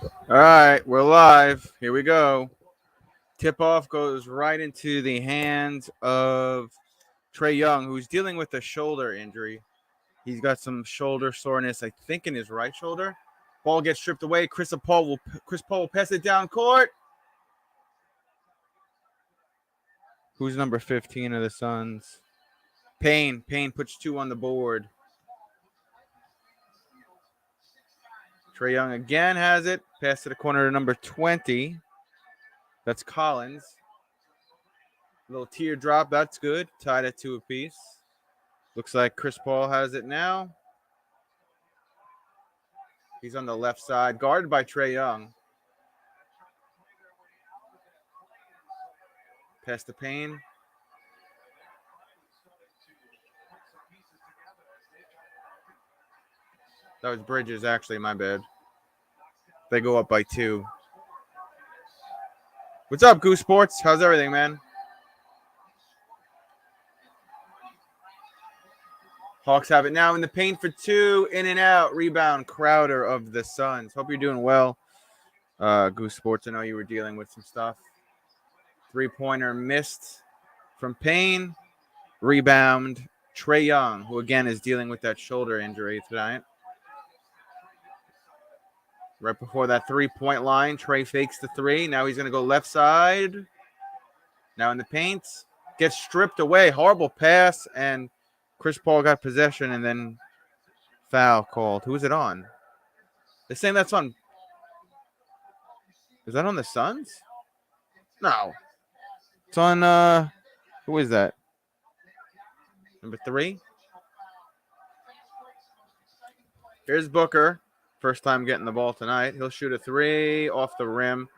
All right, we're live. Here we go. Tip off goes right into the hands of Trey Young, who's dealing with a shoulder injury. He's got some shoulder soreness, I think, in his right shoulder. Ball gets stripped away. Chris Paul will pass it down court. Who's number 15 of the Suns? Payne. Payne puts two on the board. Trey Young again has it. Pass to the corner to number 20. That's Collins. Little teardrop. That's good. Tied at 2 apiece. Looks like Chris Paul has it now. He's on the left side, guarded by Trey Young. Pass to Payne. That was Bridges, actually, my bad. They go up by 2. What's up, Goose Sports? How's everything, man? Hawks have it now in the paint for 2. In and out. Rebound. Crowder of the Suns. Hope you're doing well, Goose Sports. I know you were dealing with some stuff. 3-pointer missed from Payne. Rebound. Trey Young, who again is dealing with that shoulder injury tonight. Right before that 3-point line, Trey fakes the 3. Now he's going to go left side. Now in the paint. Gets stripped away. Horrible pass. And Chris Paul got possession and then foul called. Who is it on? They're saying that's on. Is that on the Suns? No. It's on, who is that? Number 3. Here's Booker. First time getting the ball tonight. He'll shoot a 3 off the rim.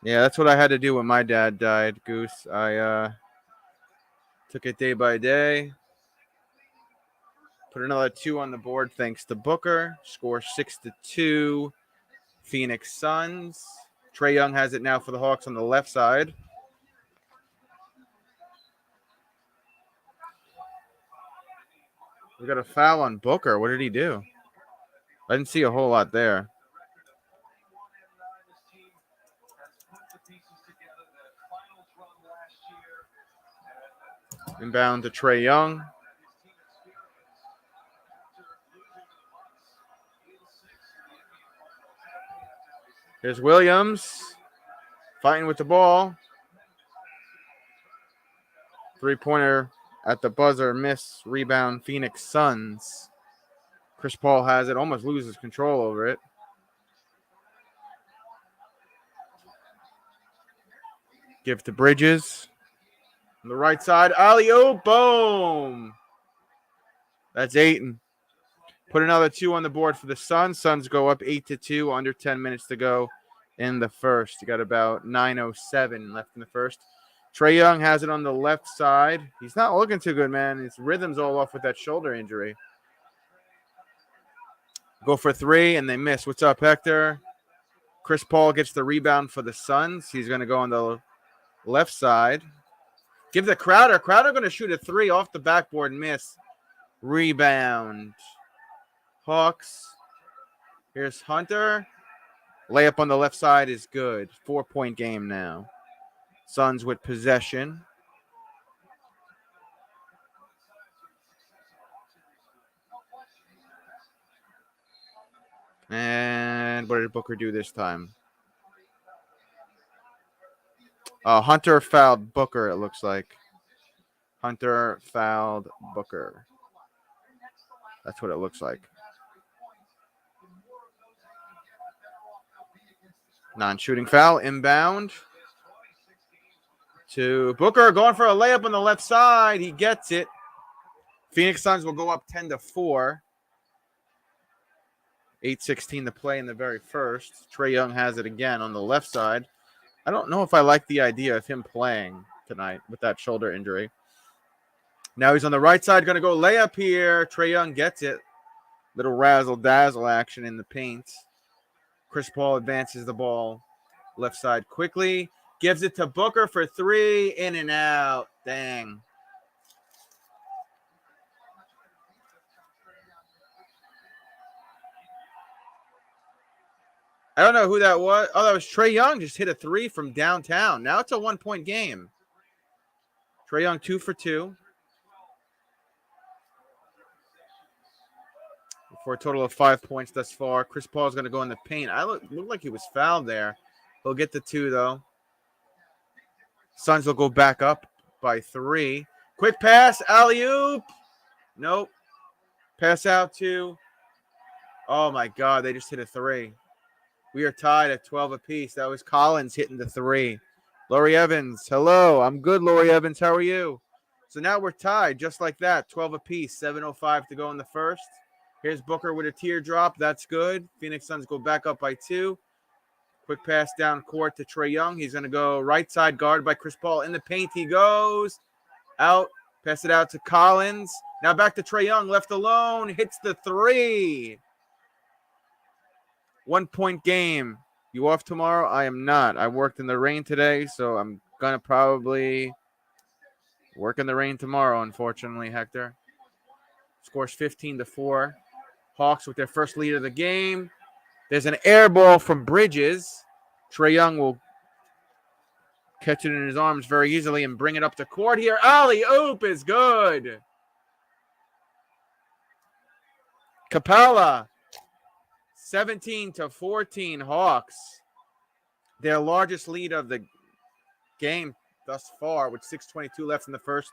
Yeah, that's what I had to do when my dad died, Goose. I took it day by day. Put another 2 on the board thanks to Booker. Score 6-2. Phoenix Suns. Trey Young has it now for the Hawks on the left side. We got a foul on Booker. What did he do? I didn't see a whole lot there. Inbound to Trey Young. Here's Williams fighting with the ball. 3-pointer at the buzzer, miss. Rebound, Phoenix Suns. Chris Paul has it, almost loses control over it. Give to Bridges. On the right side, alley-oop, boom. That's Ayton. Put another 2 on the board for the Suns. Suns go up 8-2, under 10 minutes to go in the first. You got about 9:07 left in the first. Trey Young has it on the left side. He's not looking too good, man. His rhythm's all off with that shoulder injury. Go for 3, and they miss. What's up, Hector? Chris Paul gets the rebound for the Suns. He's going to go on the left side. Give the Crowder. Crowder going to shoot a 3 off the backboard, miss. Rebound. Hawks. Here's Hunter. Layup on the left side is good. 4-point game now. Suns with possession. And what did Booker do this time? Hunter fouled Booker, it looks like. Hunter fouled Booker. That's what it looks like. Non-shooting foul, inbound to Booker, going for a layup on the left side. He gets it. Phoenix Suns will go up 10-4. 8:16 to play in the very first. Trey Young has it again on the left side. I don't know if I like the idea of him playing tonight with that shoulder injury. Now he's on the right side, going to go layup here. Trey Young gets it. Little razzle-dazzle action in the paint. Chris Paul advances the ball left side quickly. Gives it to Booker for 3. In and out. Dang. I don't know who that was. Oh, that was Trae Young. Just hit a 3 from downtown. Now it's a 1-point game. Trae Young 2 for 2. For a total of 5 points thus far. Chris Paul is going to go in the paint. Looked like he was fouled there. He'll get the 2, though. Suns will go back up by 3. Quick pass. Alley-oop. Nope. Pass out to. Oh, my God. They just hit a 3. We are tied at 12 apiece. That was Collins hitting the 3. Laurie Evans. Hello. I'm good, Laurie Evans. How are you? So now we're tied just like that. 12 apiece. 7:05 to go in the first. Here's Booker with a teardrop. That's good. Phoenix Suns go back up by 2. Quick pass down court to Trae Young. He's going to go right side, guard by Chris Paul. In the paint he goes. Out. Pass it out to Collins. Now back to Trae Young. Left alone. Hits the 3. 1-point game. You off tomorrow? I am not. I worked in the rain today, so I'm going to probably work in the rain tomorrow, unfortunately, Hector. Scores 15-4. Hawks with their first lead of the game. There's an air ball from Bridges. Trae Young will catch it in his arms very easily and bring it up to court here. Alley-oop is good. Capella. 17-14 Hawks. Their largest lead of the game thus far with 6:22 left in the first.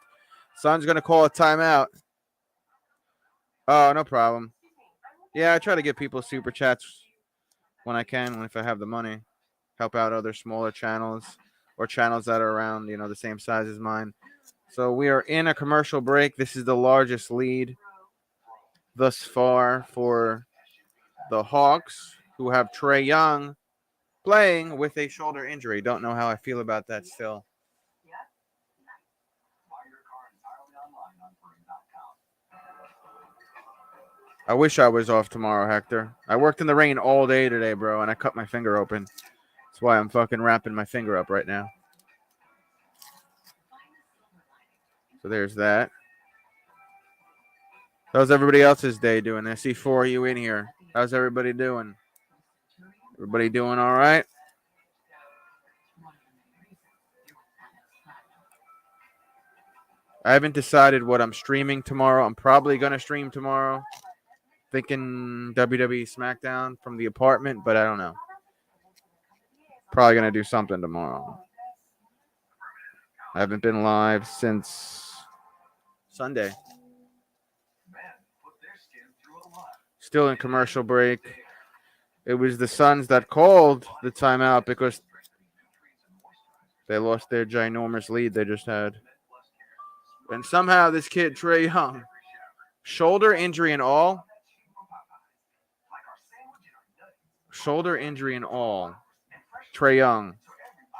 Suns going to call a timeout. Oh, no problem. Yeah, I try to give people super chats when I can, if I have the money. Help out other smaller channels or channels that are around, the same size as mine. So we are in a commercial break. This is the largest lead thus far for the Hawks, who have Trae Young playing with a shoulder injury. Don't know how I feel about that still. I wish I was off tomorrow, Hector. I worked in the rain all day today, bro, and I cut my finger open. That's why I'm fucking wrapping my finger up right now. So there's that. How's everybody else's day doing? I see 4 of you in here. How's everybody doing? Everybody doing all right? I haven't decided what I'm streaming tomorrow. I'm probably going to stream tomorrow. Thinking WWE SmackDown from the apartment, but I don't know. Probably going to do something tomorrow. I haven't been live since Sunday. Still in commercial break. It was the Suns that called the timeout because they lost their ginormous lead they just had. And somehow this kid, Trae Young, shoulder injury and all. Trae Young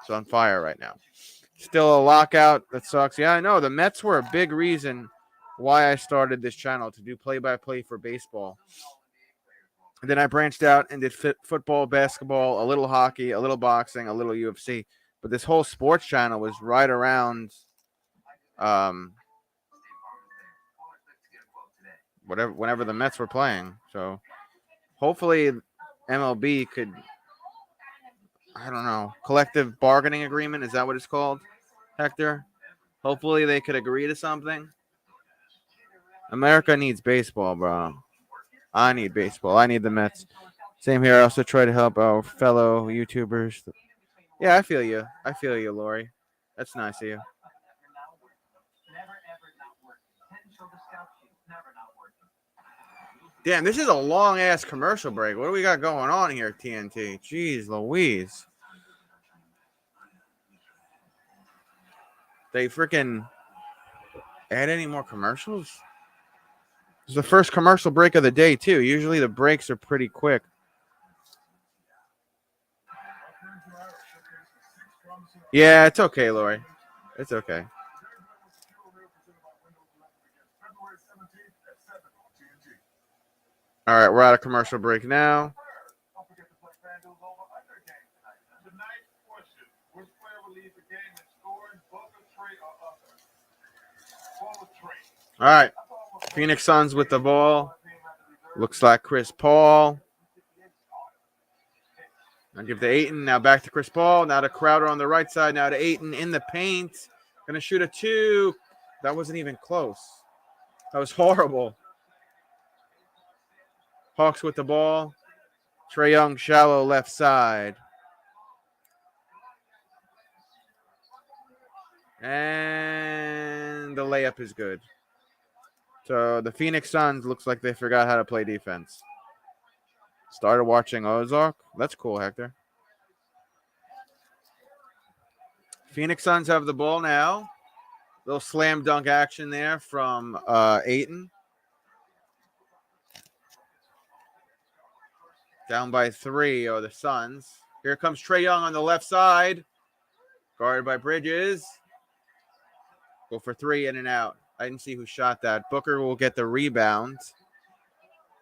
is on fire right now. Still a lockout. That sucks. Yeah, I know. The Mets were a big reason why I started this channel, to do play-by-play for baseball. And then I branched out and did football, basketball, a little hockey, a little boxing, a little UFC. But this whole sports channel was right around whenever the Mets were playing. So hopefully MLB could, I don't know, collective bargaining agreement. Is that what it's called, Hector? Hopefully they could agree to something. America needs baseball, bro. I need baseball. I need the Mets. Same here. I also try to help our fellow YouTubers. Yeah, I feel you. I feel you, Lori. That's nice of you. Damn, this is a long-ass commercial break. What do we got going on here, TNT? Jeez Louise. They freaking add any more commercials? It's the first commercial break of the day, too. Usually the breaks are pretty quick. Yeah, it's okay, Lori. It's okay. All right, we're out of commercial break now. All right, Phoenix Suns with the ball. Looks like Chris Paul. I'll give to Ayton. Now back to Chris Paul. Now to Crowder on the right side. Now to Ayton in the paint. Going to shoot a 2. That wasn't even close. That was horrible. Hawks with the ball. Trae Young, shallow left side. And the layup is good. So the Phoenix Suns looks like they forgot how to play defense. Started watching Ozark. That's cool, Hector. Phoenix Suns have the ball now. Little slam dunk action there from Ayton. Down by 3 are the Suns. Here comes Trae Young on the left side. Guarded by Bridges. Go for 3, in and out. I didn't see who shot that. Booker will get the rebound.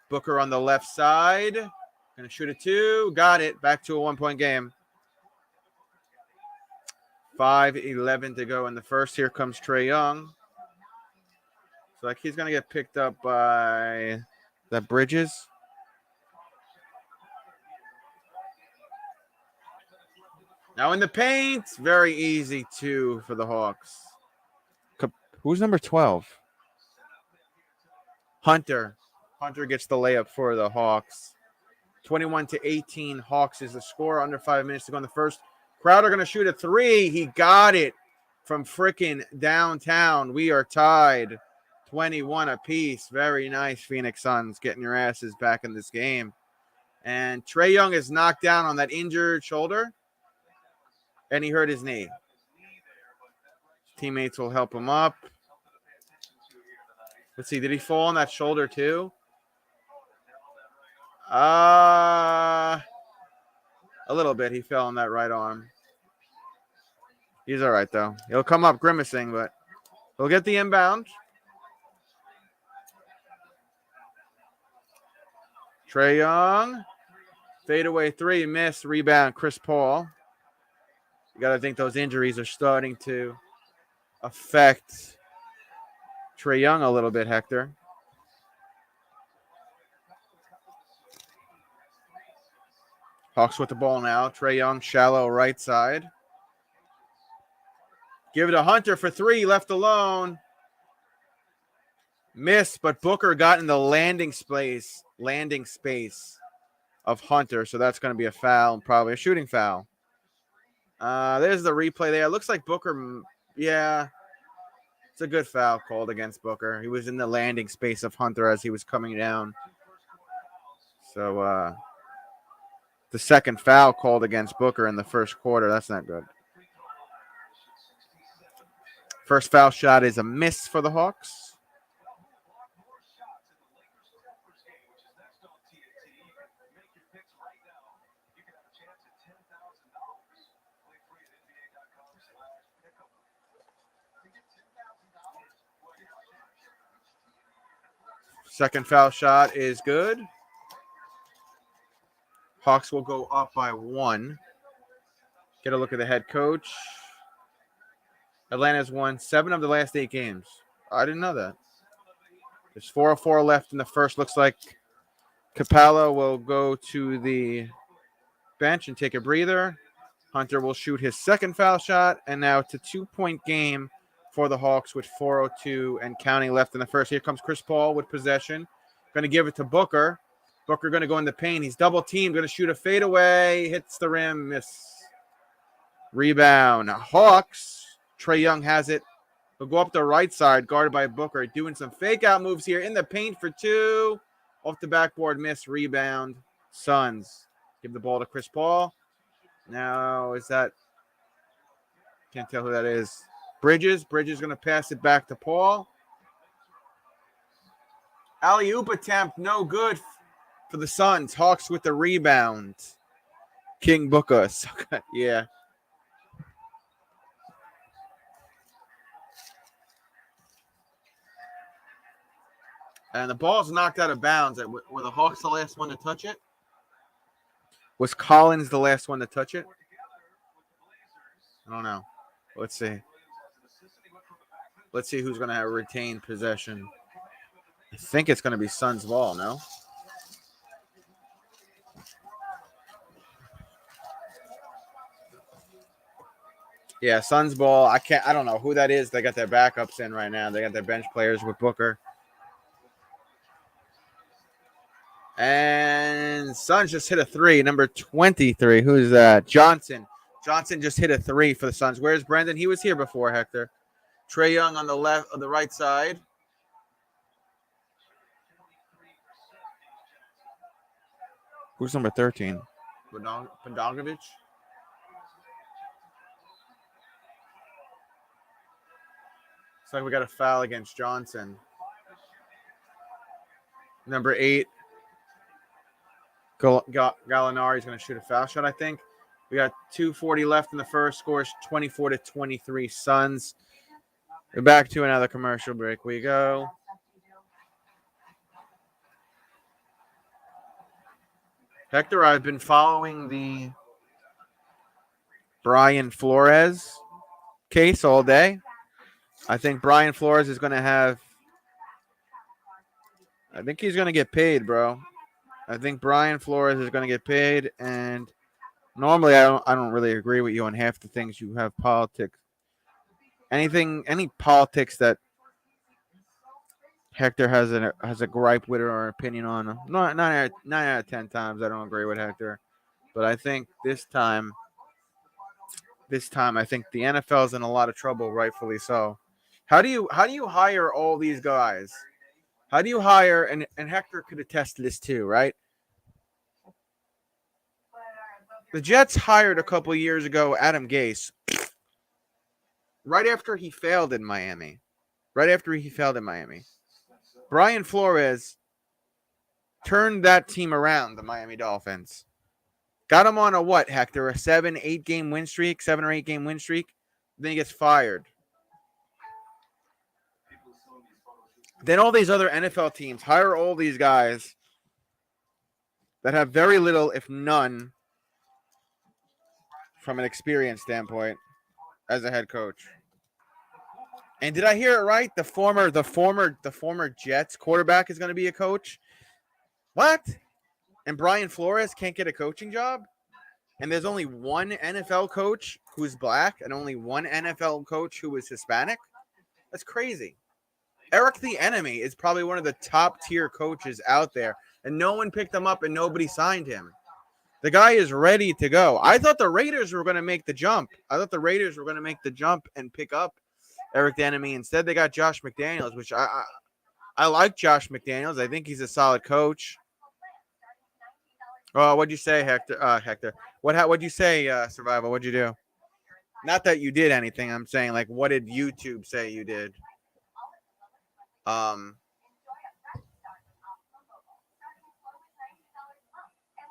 Booker on the left side. Going to shoot a 2. Got it. Back to a 1-point game. 5:11 to go in the first. Here comes Trae Young. So like he's going to get picked up by that Bridges. Now in the paint. Very easy 2 for the Hawks. Who's number 12? Hunter. Hunter gets the layup for the Hawks. 21-18. Hawks is the score. Under 5 minutes to go in the first. Crowder going to shoot a 3. He got it from frickin' downtown. We are tied 21 apiece. Very nice, Phoenix Suns, getting your asses back in this game. And Trae Young is knocked down on that injured shoulder, and he hurt his knee. Teammates will help him up. Let's see. Did he fall on that shoulder too? A little bit. He fell on that right arm. He's all right, though. He'll come up grimacing, but he'll get the inbound. Trae Young. Fadeaway 3. Miss. Rebound. Chris Paul. You got to think those injuries are starting to affect Trae Young a little bit, Hector. Hawks with the ball now. Trae Young, shallow right side. Give it to Hunter for 3, left alone. Missed, but Booker got in the landing space of Hunter, so that's going to be a foul, probably a shooting foul. There's the replay there. It looks like Booker, yeah, it's a good foul called against Booker. He was in the landing space of Hunter as he was coming down. So the second foul called against Booker in the first quarter. That's not good. First foul shot is a miss for the Hawks. Second foul shot is good. Hawks will go up by 1. Get a look at the head coach. Atlanta's won 7 of the last 8 games. I didn't know that. There's 4:04 left in the first. Looks like Capella will go to the bench and take a breather. Hunter will shoot his second foul shot. And now it's a 2-point game for the Hawks with 4:02 and counting left in the first. Here comes Chris Paul with possession. Going to give it to Booker. Booker going to go in the paint. He's double teamed. Going to shoot a fadeaway. Hits the rim. Miss. Rebound. Hawks. Trae Young has it. He'll go up the right side, guarded by Booker. Doing some fake out moves here in the paint for 2. Off the backboard. Miss. Rebound. Suns. Give the ball to Chris Paul. Now is that. Can't tell who that is. Bridges. Bridges going to pass it back to Paul. Alley-oop attempt. No good for the Suns. Hawks with the rebound. King Booker. Yeah. And the ball's knocked out of bounds. Were the Hawks the last one to touch it? Was Collins the last one to touch it? I don't know. Let's see. Let's see who's going to have retained possession. I think it's going to be Suns ball, no? Yeah, Suns ball. I don't know who that is. They got their backups in right now. They got their bench players with Booker. And Suns just hit a three. Number 23. Who's that? Johnson. Johnson just hit a three for the Suns. Where's Brandon? He was here before, Hector. Trae Young on the right side. Who's number 13? Bogdanovic? Looks like we got a foul against Johnson. Number 8. Gallinari is going to shoot a foul shot, I think. We got 2:40 left in the first. Scores 24-23 Suns. We're back to another commercial break. We go. Hector, I've been following the Brian Flores case all day. I think Brian Flores is going to have. I think he's going to get paid, bro. I think Brian Flores is going to get paid, and normally I don't really agree with you on half the things you have politics. Any politics that Hector has a gripe with or an opinion on. Nine out of 10 times I don't agree with Hector, but I think this time I think the NFL is in a lot of trouble, rightfully so. How do you hire all these guys? How do you hire and Hector could attest to this too, right? The Jets hired a couple years ago Adam Gase right after he failed in Miami. Brian Flores turned that team around, the Miami Dolphins. Got him on a what, Hector? A 7 or 8 game win streak? Then he gets fired. Then all these other NFL teams hire all these guys that have very little, if none, from an experience standpoint as a head coach. And did I hear it right? The former Jets quarterback is going to be a coach. What? And Brian Flores can't get a coaching job? And there's only one NFL coach who's black and only one NFL coach who is Hispanic? That's crazy. Eric the Enemy is probably one of the top tier coaches out there, and no one picked him up and nobody signed him. The guy is ready to go. I thought the Raiders were going to make the jump. And pick up Eric the Enemy. Instead, they got Josh McDaniels, which I like Josh McDaniels. I think he's a solid coach. Oh, what'd you say, Hector? What'd you say, Survival? What'd you do? Not that you did anything. I'm saying, like, what did YouTube say you did?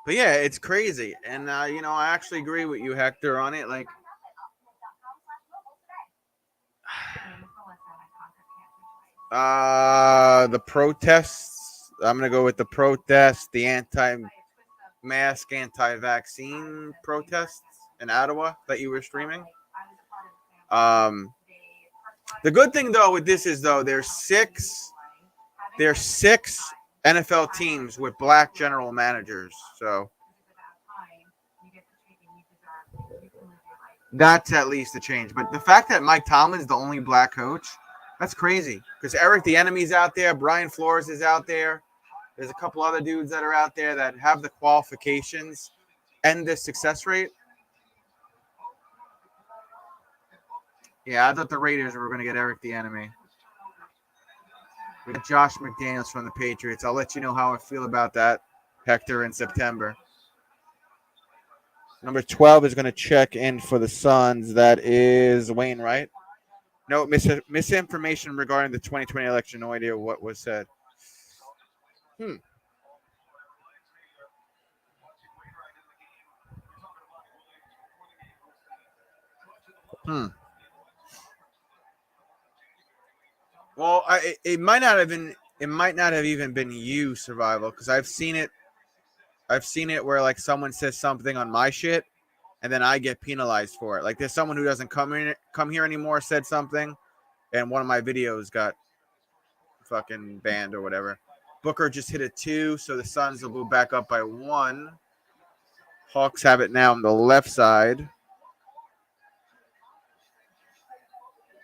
But yeah, it's crazy, and I actually agree with you, Hector, on it. Like, the protests. I'm gonna go with the protests, the anti-mask, anti-vaccine protests in Ottawa that you were streaming. The good thing though with this is there's six NFL teams with black general managers, so that's at least a change. But the fact that Mike Tomlin's the only black coach, that's crazy. Because Eric the Enemy's out there, Brian Flores is out there. There's a couple other dudes that are out there that have the qualifications and the success rate. Yeah, I thought the Raiders were going to get Eric the Enemy. We got Josh McDaniels from the Patriots. I'll let you know how I feel about that, Hector, in September. Number 12 is going to check in for the Suns. That is Wayne, right? No, misinformation regarding the 2020 election. No idea what was said. Well, it might not have even been you, Survival, because I've seen it where like someone says something on my shit, and then I get penalized for it. Like there's someone who doesn't come here anymore said something, and one of my videos got fucking banned or whatever. Booker just hit a 2, so the Suns will move back up by 1. Hawks have it now on the left side.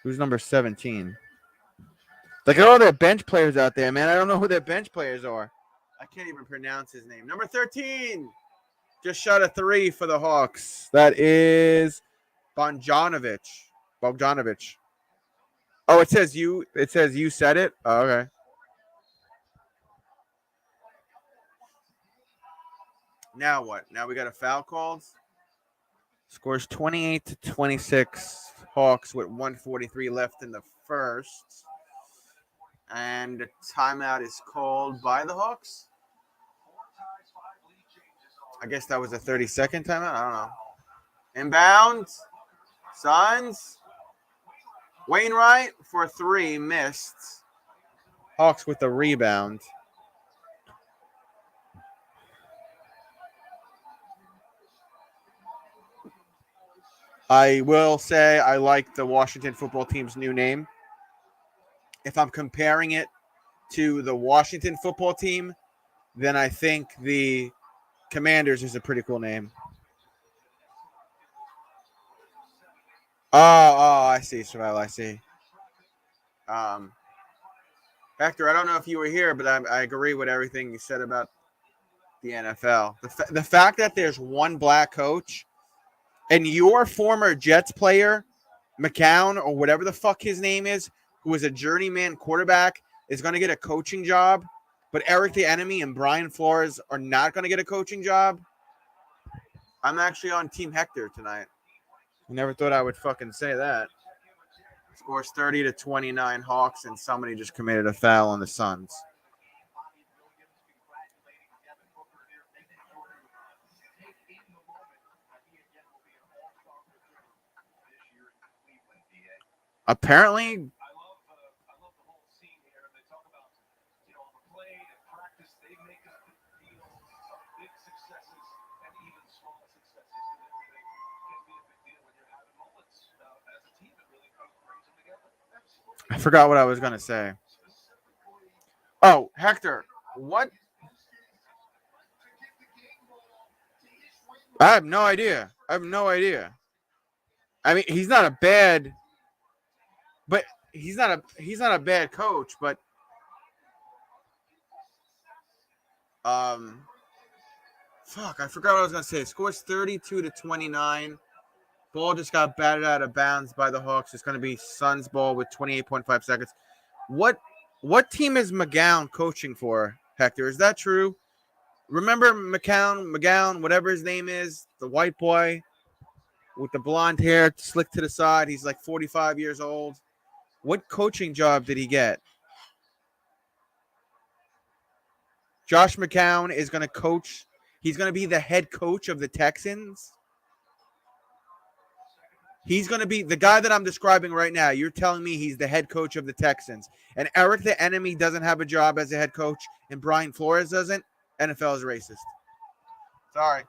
Who's number 17? Like, all their bench players out there, man. I don't know who their bench players are. I can't even pronounce his name. Number 13. Just shot a 3 for the Hawks. That is Bogdanovic. Oh, it says you said it? Oh, okay. Now what? Now we got a foul called. Scores 28-26. Hawks with 1:43 left in the first. And a timeout is called by the Hawks. I guess that was a 30-second timeout. I don't know. Inbound. Suns. Wainwright for 3, missed. Hawks with the rebound. I will say I like the Washington football team's new name. If I'm comparing it to the Washington football team, then I think the Commanders is a pretty cool name. Oh, I see, Survival, I see. Hector, I don't know if you were here, but I agree with everything you said about the NFL. The fact that there's one black coach and your former Jets player, McCown, or whatever the fuck his name is, who is a journeyman quarterback, is going to get a coaching job, but Eric the Enemy and Brian Flores are not going to get a coaching job. I'm actually on Team Hector tonight. I never thought I would fucking say that. Scores 30-29 Hawks, and somebody just committed a foul on the Suns. Apparently, I forgot what I was going to say. Oh, Hector, what? I have no idea. I mean, he's not a bad coach, but fuck, I forgot what I was going to say. Scores 32-29. Ball just got batted out of bounds by the Hawks. It's going to be Suns ball with 28.5 seconds. What team is McGowan coaching for, Hector? Is that true? Remember McGowan, whatever his name is, the white boy with the blonde hair slicked to the side. He's like 45 years old. What coaching job did he get? Josh McCown is going to coach. He's going to be the head coach of the Texans. He's going to be the guy that I'm describing right now. You're telling me he's the head coach of the Texans. And Eric the Enemy doesn't have a job as a head coach, and Brian Flores doesn't? NFL is racist. Sorry.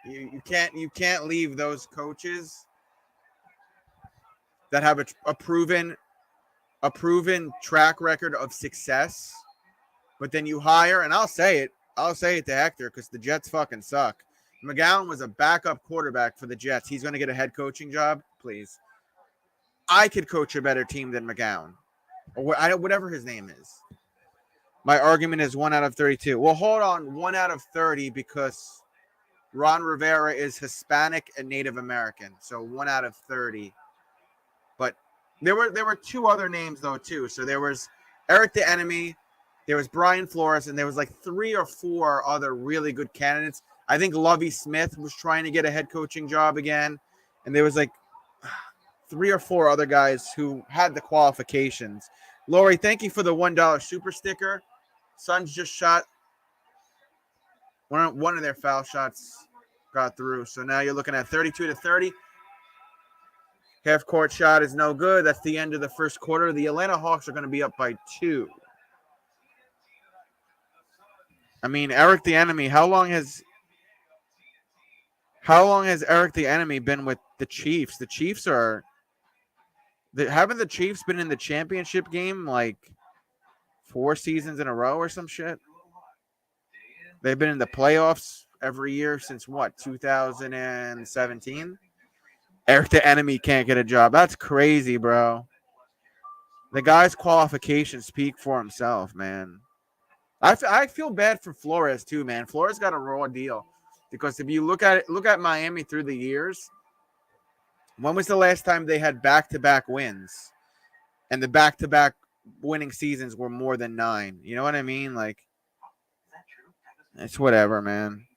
You can't leave those coaches that have a proven track record of success, but then you hire, and I'll say it to Hector because the Jets fucking suck. McGowan was a backup quarterback for the Jets. He's going to get a head coaching job, please. I could coach a better team than McGowan, or whatever his name is. My argument is 1 out of 32. Well, hold on, 1 out of 30 because Ron Rivera is Hispanic and Native American, so 1 out of 30. But there were 2 other names though too. So there was Eric the Enemy, there was Brian Flores, and there was like 3 or 4 other really good candidates. I think Lovie Smith was trying to get a head coaching job again, and there was like 3 or 4 other guys who had the qualifications. Lori, thank you for the $1 super sticker. Suns just shot one of their foul shots got through. So now you're looking at 32-30. Half court shot is no good. That's the end of the first quarter. The Atlanta Hawks are going to be up by 2. I mean, Eric the Enemy, how long has Eric the Enemy been with the Chiefs? The Chiefs haven't the Chiefs been in the championship game like 4 seasons in a row or some shit? They've been in the playoffs every year since what, 2017. Eric the Enemy can't get a job. That's crazy, bro. The guy's qualifications speak for himself, man. I feel bad for Flores too, man. Flores got a raw deal because if you look at Miami through the years, when was the last time they had back-to-back wins? And the back-to-back winning seasons were more than 9. You know what I mean? Like, it's whatever, man.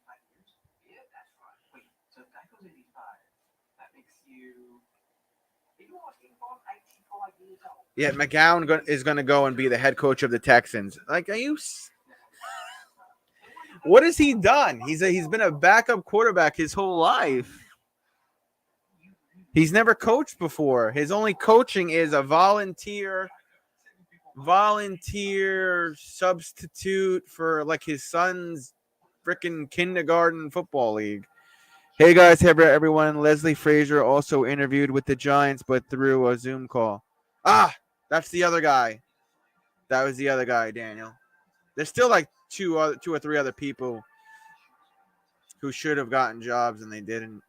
Yeah, McGowan is going to go and be the head coach of the Texans. Like, are you? What has he done? He's been a backup quarterback his whole life. He's never coached before. His only coaching is a volunteer substitute for like his son's freaking kindergarten football league. Hey guys, hey everyone. Leslie Frazier also interviewed with the Giants, but through a Zoom call. Ah, that's the other guy. That was the other guy, Daniel. There's still like two or three other people who should have gotten jobs and they didn't.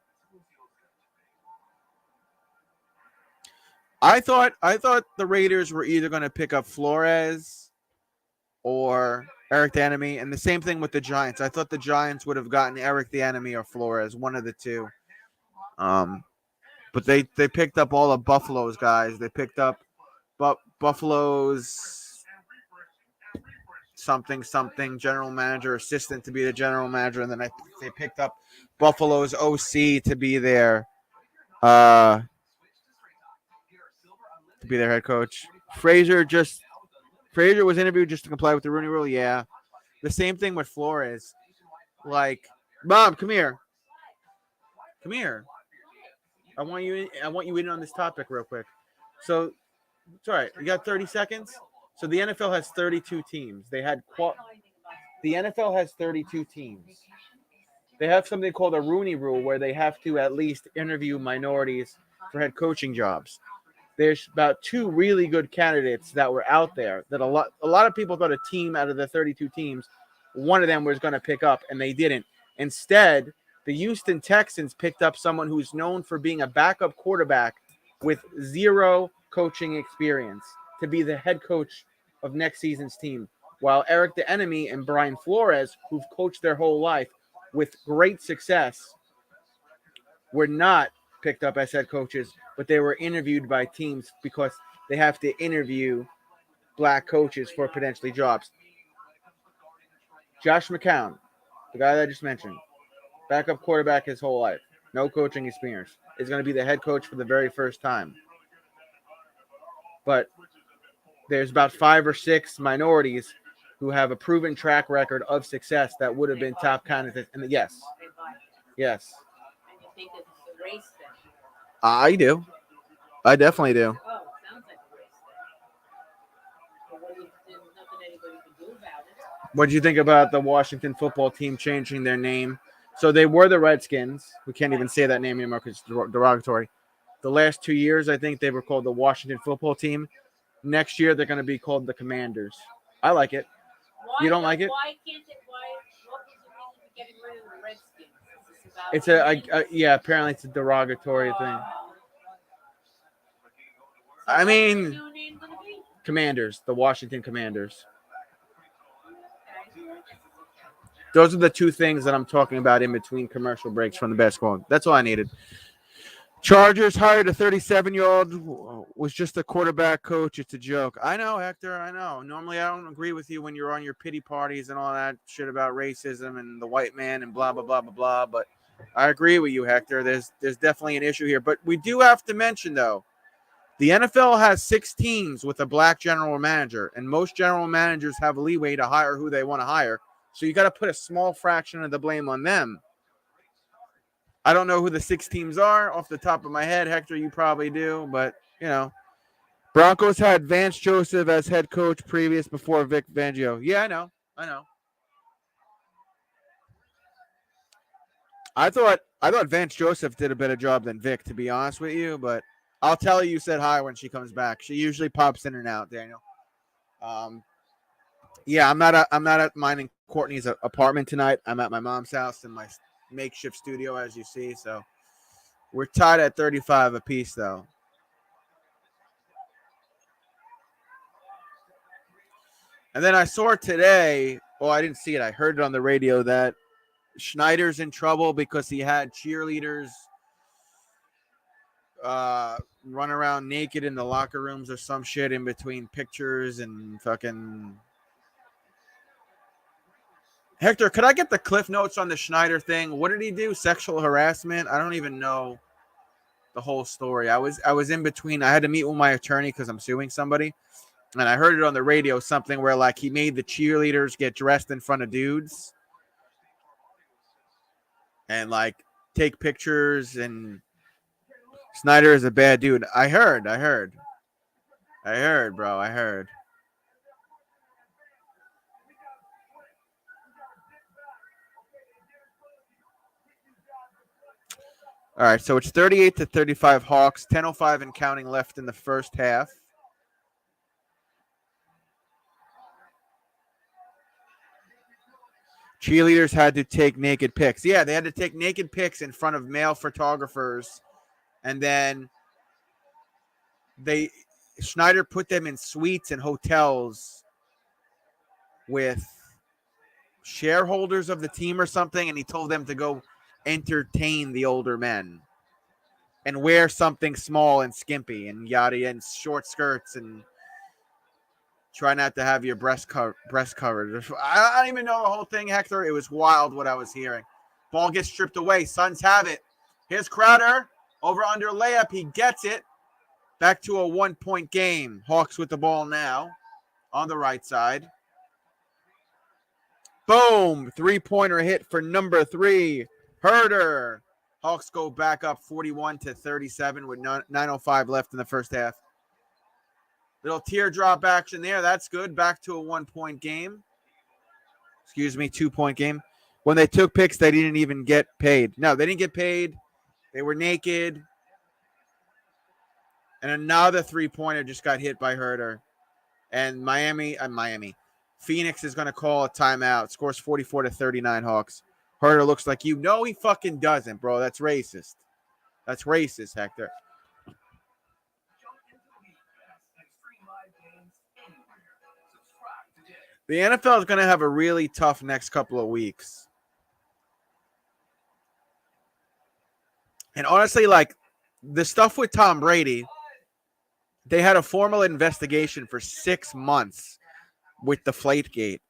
I thought the Raiders were either going to pick up Flores or Eric the Enemy, and the same thing with the Giants. I thought the Giants would have gotten Eric the Enemy or Flores, one of the two. But they picked up all of Buffalo's guys. They picked up Buffalo's something general manager, assistant to be the general manager, and then they picked up Buffalo's OC to be their head coach. Frazier was interviewed just to comply with the Rooney Rule. Yeah, the same thing with Flores. Like, Mom, come here. I want you in on this topic real quick. So, it's all right. You got 30 seconds. So the NFL has 32 teams. The NFL has 32 teams. They have something called a Rooney Rule where they have to at least interview minorities for head coaching jobs. There's about 2 really good candidates that were out there that a lot of people thought a team out of the 32 teams, one of them was going to pick up, and they didn't. Instead, the Houston Texans picked up someone who's known for being a backup quarterback with 0 coaching experience to be the head coach of next season's team, while Eric the Enemy and Brian Flores, who've coached their whole life with great success, were not picked up as head coaches, but they were interviewed by teams because they have to interview black coaches for potentially jobs. Josh McCown, the guy that I just mentioned, backup quarterback his whole life, no coaching experience, is going to be the head coach for the very first time. But there's about 5 or 6 minorities who have a proven track record of success that would have been top candidates. And yes. I do. I definitely do. What did you think about the Washington football team changing their name? So they were the Redskins. We can't even say that name anymore because it's derogatory. The last 2 years, I think they were called the Washington football team. Next year, they're going to be called the Commanders. I like it. You don't like it? Why can't it? What was the reason for getting rid of the Redskins? It's apparently it's a derogatory thing. I mean, Commanders, the Washington Commanders. Those are the 2 things that I'm talking about in between commercial breaks from the basketball. That's all I needed. Chargers hired a 37-year-old, was just a quarterback coach. It's a joke. I know, Hector. I know. Normally, I don't agree with you when you're on your pity parties and all that shit about racism and the white man and blah, blah, blah, blah, blah. But I agree with you, Hector. There's definitely an issue here. But we do have to mention, though, the NFL has 6 teams with a black general manager, and most general managers have leeway to hire who they want to hire. So you got to put a small fraction of the blame on them. I don't know who the 6 teams are off the top of my head. Hector, you probably do, but, Broncos had Vance Joseph as head coach before Vic Fangio. Yeah, I know. I thought Vance Joseph did a better job than Vic, to be honest with you, but I'll tell you said hi when she comes back. She usually pops in and out, Daniel. Yeah, I'm not at mine and Courtney's apartment tonight. I'm at my mom's house in my makeshift studio, as you see. So we're tied at 35 apiece, though. And then I saw today. Well, I didn't see it. I heard it on the radio that Schneider's in trouble because he had cheerleaders run around naked in the locker rooms or some shit in between pictures and fucking. Hector, could I get the cliff notes on the Schneider thing? What did he do? Sexual harassment? I don't even know the whole story. I was in between. I had to meet with my attorney because I'm suing somebody, and I heard it on the radio something where like he made the cheerleaders get dressed in front of dudes and like take pictures. And Snyder is a bad dude. I heard, bro. I heard. All right, so it's 38-35 Hawks, 10:05 and counting left in the first half. Cheerleaders had to take naked pics. Yeah, they had to take naked pics in front of male photographers, and then Schneider put them in suites and hotels with shareholders of the team or something, and he told them to go entertain the older men and wear something small and skimpy and yada and short skirts and try not to have your breast covered. I don't even know the whole thing, Hector. It was wild what I was hearing. Ball gets stripped away. Suns have it. Here's Crowder over under layup. He gets it. Back to a 1-point game. Hawks with the ball now on the right side. Boom. 3-pointer hit for number 3. Herder. Hawks go back up 41-37 with 9:05 left in the first half. Little teardrop action there. That's good. Back to a 1-point game. 2-point game. When they took picks, they didn't even get paid. No, they didn't get paid. They were naked. And another 3-pointer just got hit by Herder. And Phoenix is going to call a timeout. Scores 44-39 Hawks. Herder looks like you. No, he fucking doesn't, bro. That's racist. That's racist, Hector. The NFL is going to have a really tough next couple of weeks. And honestly, like the stuff with Tom Brady, they had a formal investigation for 6 months with the Deflategate.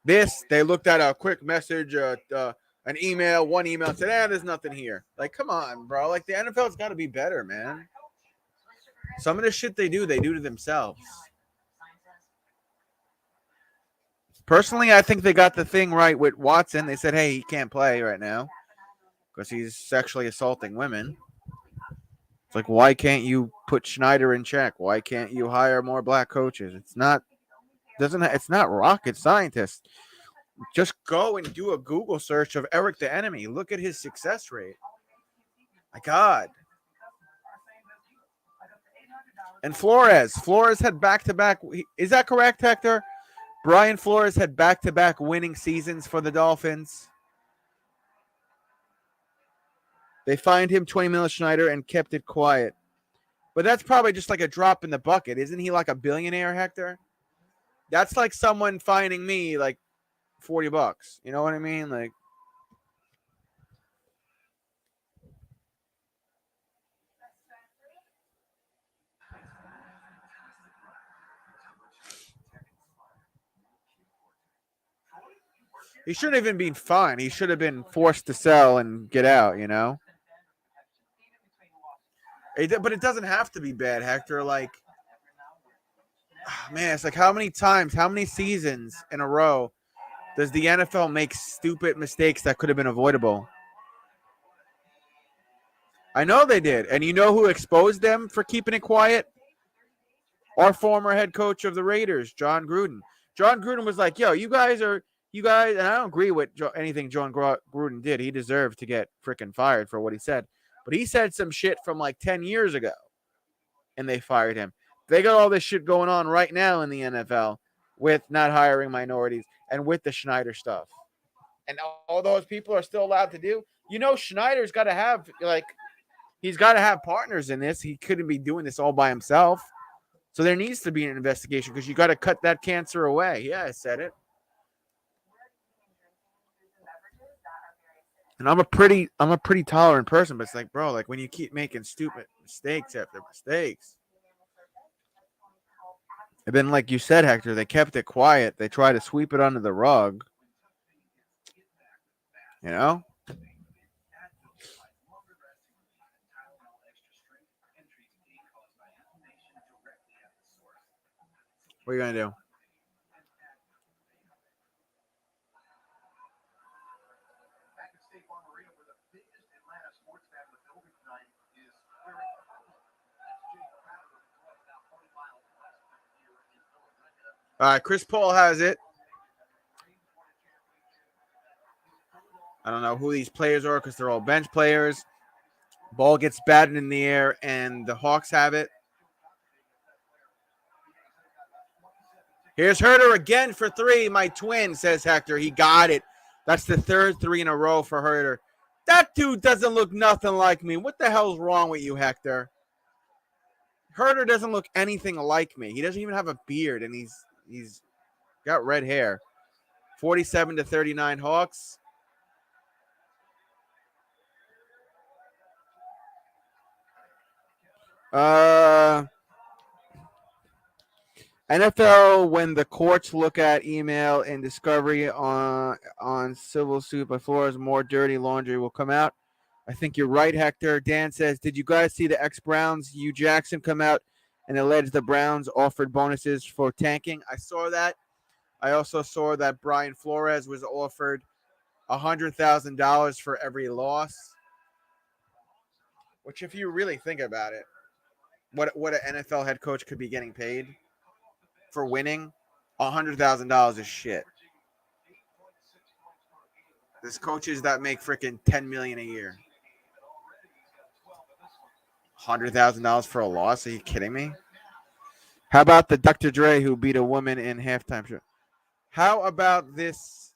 This, they looked at a quick message, an email, one email, and said, there's nothing here. Like, come on, bro. Like, the NFL's got to be better, man. Some of the shit they do to themselves. Personally, I think they got the thing right with Watson. They said, hey, he can't play right now because he's sexually assaulting women. It's like, why can't you put Schneider in check? Why can't you hire more black coaches? It's not rocket scientist. Just go and do a Google search of Eric the Enemy. Look at his success rate. My God. And Flores had back-to-back. Is that correct, Hector? Brian Flores had back-to-back winning seasons for the Dolphins. They fined him $20 million Schneider and kept it quiet. But that's probably just like a drop in the bucket. Isn't he like a billionaire, Hector? That's like someone fining me like $40. You know what I mean? Like, he shouldn't even been fined. He should have been forced to sell and get out, you know? But it doesn't have to be bad, Hector. Like, man, it's like how many seasons in a row does the NFL make stupid mistakes that could have been avoidable? I know they did. And you know who exposed them for keeping it quiet? Our former head coach of the Raiders, John Gruden. John Gruden was like, yo, you guys, and I don't agree with anything John Gruden did. He deserved to get freaking fired for what he said. But he said some shit from like 10 years ago, and they fired him. They got all this shit going on right now in the NFL with not hiring minorities and with the Schneider stuff. And all those people are still allowed to do. Schneider's got to have he's got to have partners in this. He couldn't be doing this all by himself. So there needs to be an investigation because you got to cut that cancer away. Yeah, I said it. And I'm a pretty tolerant person, but it's like, bro, like when you keep making stupid mistakes after mistakes. And then, like you said, Hector, they kept it quiet. They tried to sweep it under the rug. You know? What are you gonna do? All right, Chris Paul has it. I don't know who these players are because they're all bench players. Ball gets batted in the air, and the Hawks have it. Here's Herter again for three. My twin, says Hector. He got it. That's the third three in a row for Herter. That dude doesn't look nothing like me. What the hell's wrong with you, Hector? Herter doesn't look anything like me. He doesn't even have a beard, and he's got red hair. 47-39 Hawks. NFL, when the courts look at email and discovery on civil suit by Flores, more dirty laundry will come out. I think you're right, Hector. Dan says, did you guys see the ex-Browns, Hugh Jackson, come out and allege the Browns offered bonuses for tanking? I saw that. I also saw that Brian Flores was offered $100,000 for every loss, which if you really think about it, what an NFL head coach could be getting paid for winning, $100,000 is shit. There's coaches that make freaking $10 million a year. $100,000 for a loss? Are you kidding me? How about the Dr. Dre who beat a woman in halftime show? How about this?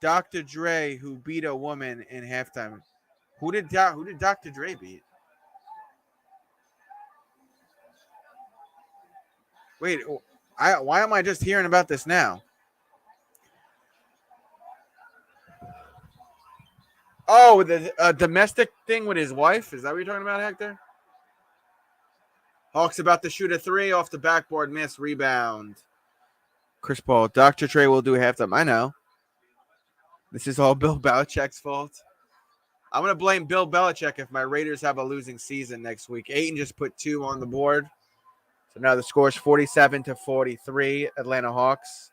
Dr. Dre who beat a woman in halftime. Who did Dr. Dre beat? Wait, why am I just hearing about this now? Oh, the domestic thing with his wife? Is that what you're talking about, Hector? Hawks about to shoot a three off the backboard, miss, rebound. Chris Paul, Dr. Dre will do halftime. I know. This is all Bill Belichick's fault. I'm going to blame Bill Belichick if my Raiders have a losing season next week. Ayton just put 2 on the board. So now the score is 47-43, Atlanta Hawks.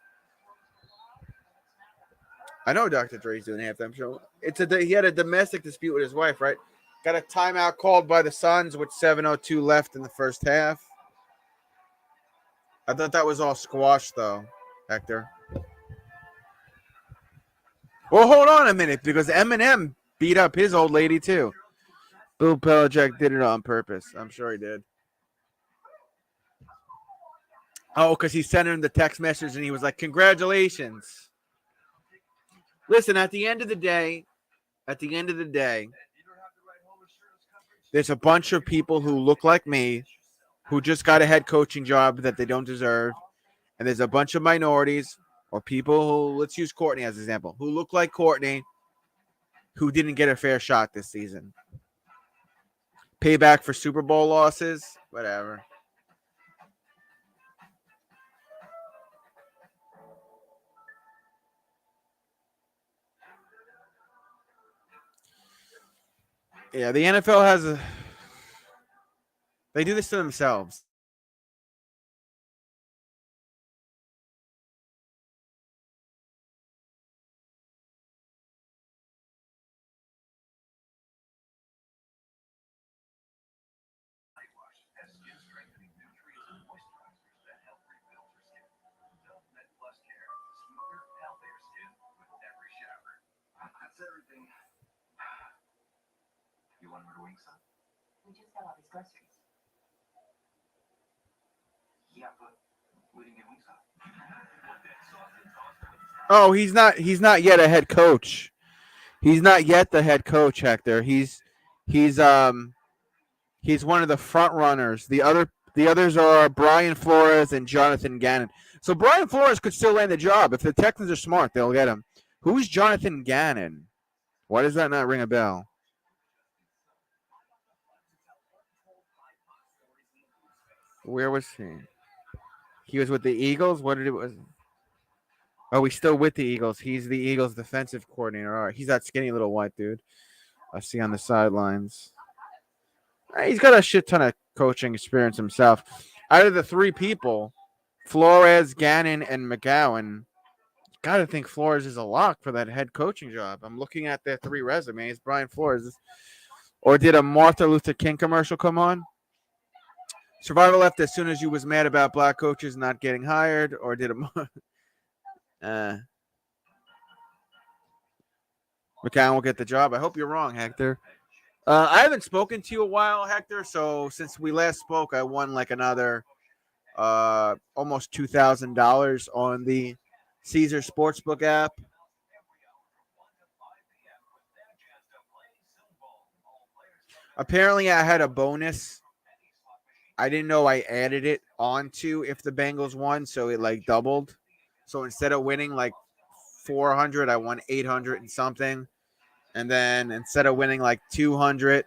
I know Dr. Dre's doing halftime show. He had a domestic dispute with his wife, right? Got a timeout called by the Suns with 7:02 left in the first half. I thought that was all squashed, though, Hector. Well, hold on a minute, because Eminem beat up his old lady, too. Bill Belichick did it on purpose. I'm sure he did. Oh, because he sent him the text message and he was like, congratulations. Listen, at the end of the day, there's a bunch of people who look like me who just got a head coaching job that they don't deserve. And there's a bunch of minorities or people who, let's use Courtney as an example, who look like Courtney who didn't get a fair shot this season. Payback for Super Bowl losses, whatever. Yeah, the NFL they do this to themselves. Oh, he's not yet a head coach. He's not yet the head coach, Hector. He's he's one of the front runners. The others are Brian Flores and Jonathan Gannon. So Brian Flores could still land the job. If the Texans are smart, they'll get him. Who's Jonathan Gannon? Why does that not ring a bell? Where was he? He was with the Eagles. What did it was? Oh, he's still with the Eagles. He's the Eagles' defensive coordinator. All right, he's that skinny little white dude I see on the sidelines. He's got a shit ton of coaching experience himself. Out of the three people, Flores, Gannon, and McGowan, gotta think Flores is a lock for that head coaching job. I'm looking at their three resumes. Brian Flores, or did a Martin Luther King commercial come on? Survivor left as soon as you was mad about black coaches not getting hired, or did a McCown will get the job. I hope you're wrong, Hector. I haven't spoken to you a while, Hector. So since we last spoke, I won like another almost $2,000 on the Caesar Sportsbook app. Apparently, I had a bonus. I didn't know I added it onto if the Bengals won, so it like doubled. So instead of winning like 400, I won 800 and something. And then instead of winning like 200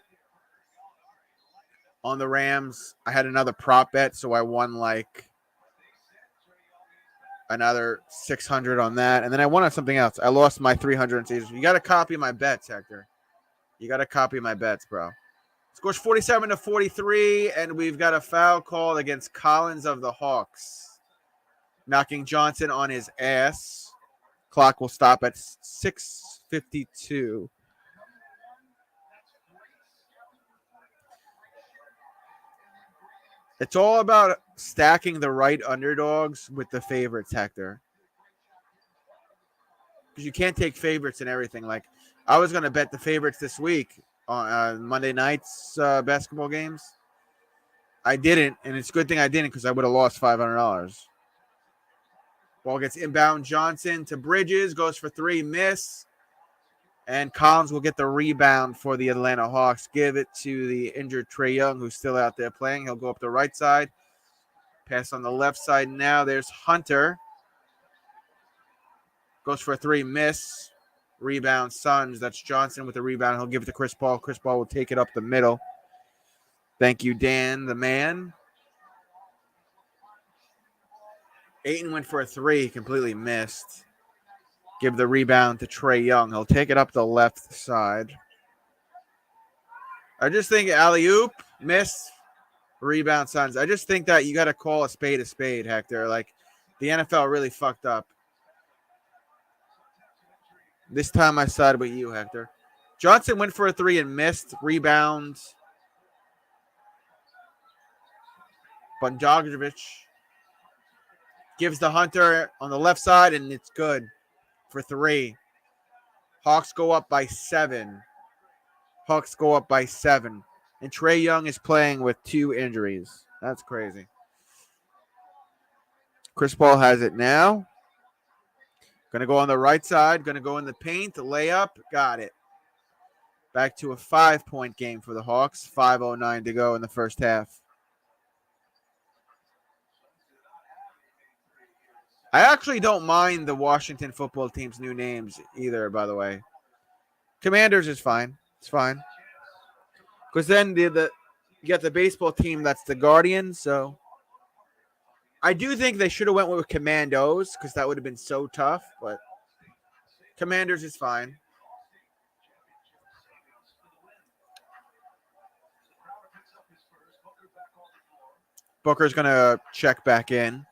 on the Rams, I had another prop bet, so I won like another 600 on that. And then I won on something else. I lost my 300 season. You got to copy my bets, Hector. You got to copy my bets, bro. Scores 47-43, and we've got a foul called against Collins of the Hawks, knocking Johnson on his ass. Clock will stop at 6:52. It's all about stacking the right underdogs with the favorites, Hector. Because you can't take favorites and everything. Like, I was going to bet the favorites this week on Monday night's basketball games. I didn't, and it's a good thing I didn't because I would have lost $500. Ball gets inbound. Johnson to Bridges, goes for three, miss. And Collins will get the rebound for the Atlanta Hawks. Give it to the injured Trae Young, who's still out there playing. He'll go up the right side. Pass on the left side now. There's Hunter. Goes for a three, miss. Rebound, Suns. That's Johnson with the rebound. He'll give it to Chris Paul. Chris Paul will take it up the middle. Thank you, Dan, the man. Ayton went for a three. Completely missed. Give the rebound to Trae Young. He'll take it up the left side. I just think alley-oop, miss, rebound, Suns. I just think that you got to call a spade, Hector. Like, the NFL really fucked up. This time I sided with you, Hector. Johnson went for a three and missed. Rebound. Bogdanovic gives the Hunter on the left side, and it's good for three. Hawks go up by 7. And Trae Young is playing with 2 injuries. That's crazy. Chris Paul has it now. Going to go on the right side. Going to go in the paint. Layup. Got it. Back to a 5-point game for the Hawks. 5:09 to go in the first half. I actually don't mind the Washington football team's new names either, by the way. Commanders is fine. It's fine. Because then you got the baseball team that's the Guardians, so I do think they should have went with Commandos because that would have been so tough, but Commanders is fine. Booker's going to check back in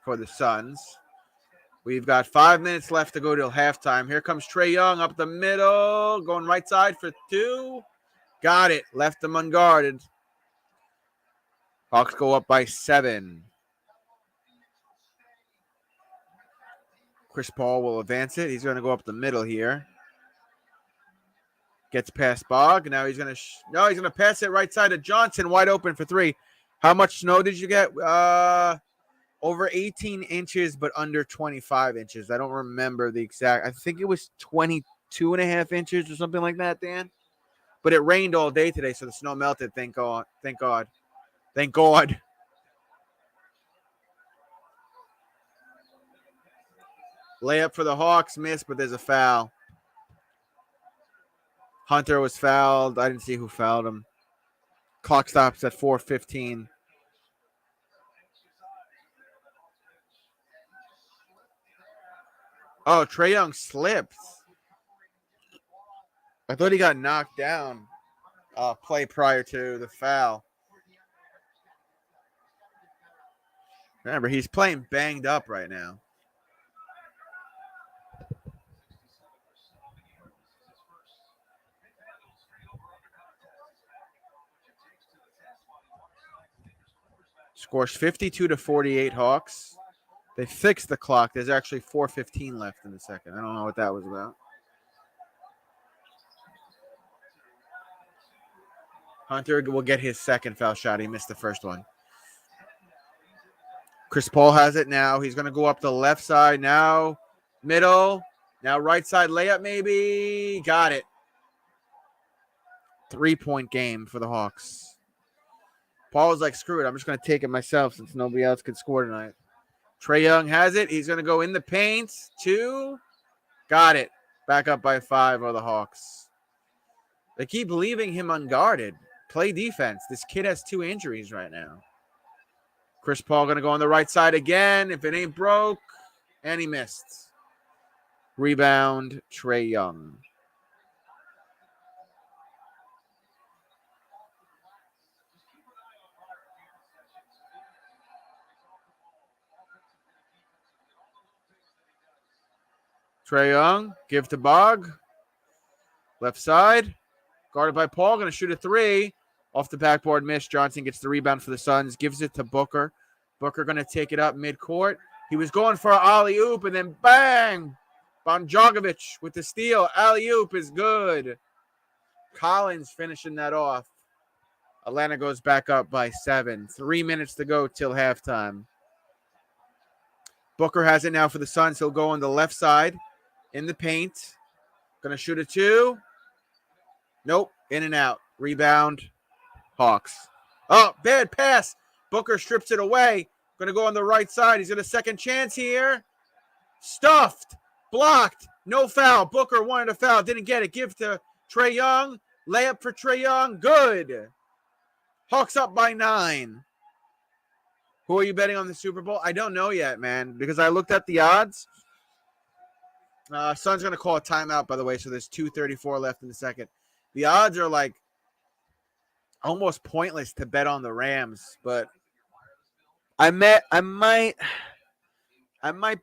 for the Suns. We've got 5 minutes left to go till halftime. Here comes Trae Young up the middle, going right side for 2. Got it. Left them unguarded. Hawks go up by 7. Chris Paul will advance it. He's going to go up the middle here. Gets past Bog. Now he's going to pass it right side to Johnson, wide open for 3. How much snow did you get? Over 18 inches, but under 25 inches. I don't remember the exact. I think it was 22 and a half inches or something like that, Dan. But it rained all day today, so the snow melted. Thank God. Thank God. Thank God. Layup for the Hawks, missed, but there's a foul. Hunter was fouled. I didn't see who fouled him. Clock stops at 4:15. Oh, Trae Young slipped. I thought he got knocked down. Play prior to the foul. Remember, he's playing banged up right now. Scores 52-48 Hawks. They fixed the clock. There's actually 4:15 left in the second. I don't know what that was about. Hunter will get his second foul shot. He missed the first one. Chris Paul has it now. He's going to go up the left side now. Middle. Now right side layup maybe. Got it. 3-point game for the Hawks. Paul was like, screw it. I'm just going to take it myself since nobody else could score tonight. Trae Young has it. He's going to go in the paint. 2. Got it. Back up by 5 are the Hawks. They keep leaving him unguarded. Play defense. This kid has 2 injuries right now. Chris Paul going to go on the right side again. If it ain't broke. And he missed. Rebound, Trae Young. Trae Young, give to Bog. Left side. Guarded by Paul. Going to shoot a 3. Off the backboard miss. Johnson gets the rebound for the Suns. Gives it to Booker. Booker going to take it up midcourt. He was going for an alley-oop, and then bang! Bonjogovic with the steal. Alley-oop is good. Collins finishing that off. Atlanta goes back up by 7. 3 minutes to go till halftime. Booker has it now for the Suns. He'll go on the left side in the paint. Going to shoot a 2. Nope. In and out. Rebound. Hawks. Oh, bad pass. Booker strips it away. Going to go on the right side. He's got a second chance here. Stuffed. Blocked. No foul. Booker wanted a foul. Didn't get it. Give to Trae Young. Layup for Trae Young. Good. Hawks up by 9. Who are you betting on the Super Bowl? I don't know yet, man, because I looked at the odds. Suns going to call a timeout, by the way, so there's 2:34 left in the second. The odds are like almost pointless to bet on the Rams, but I might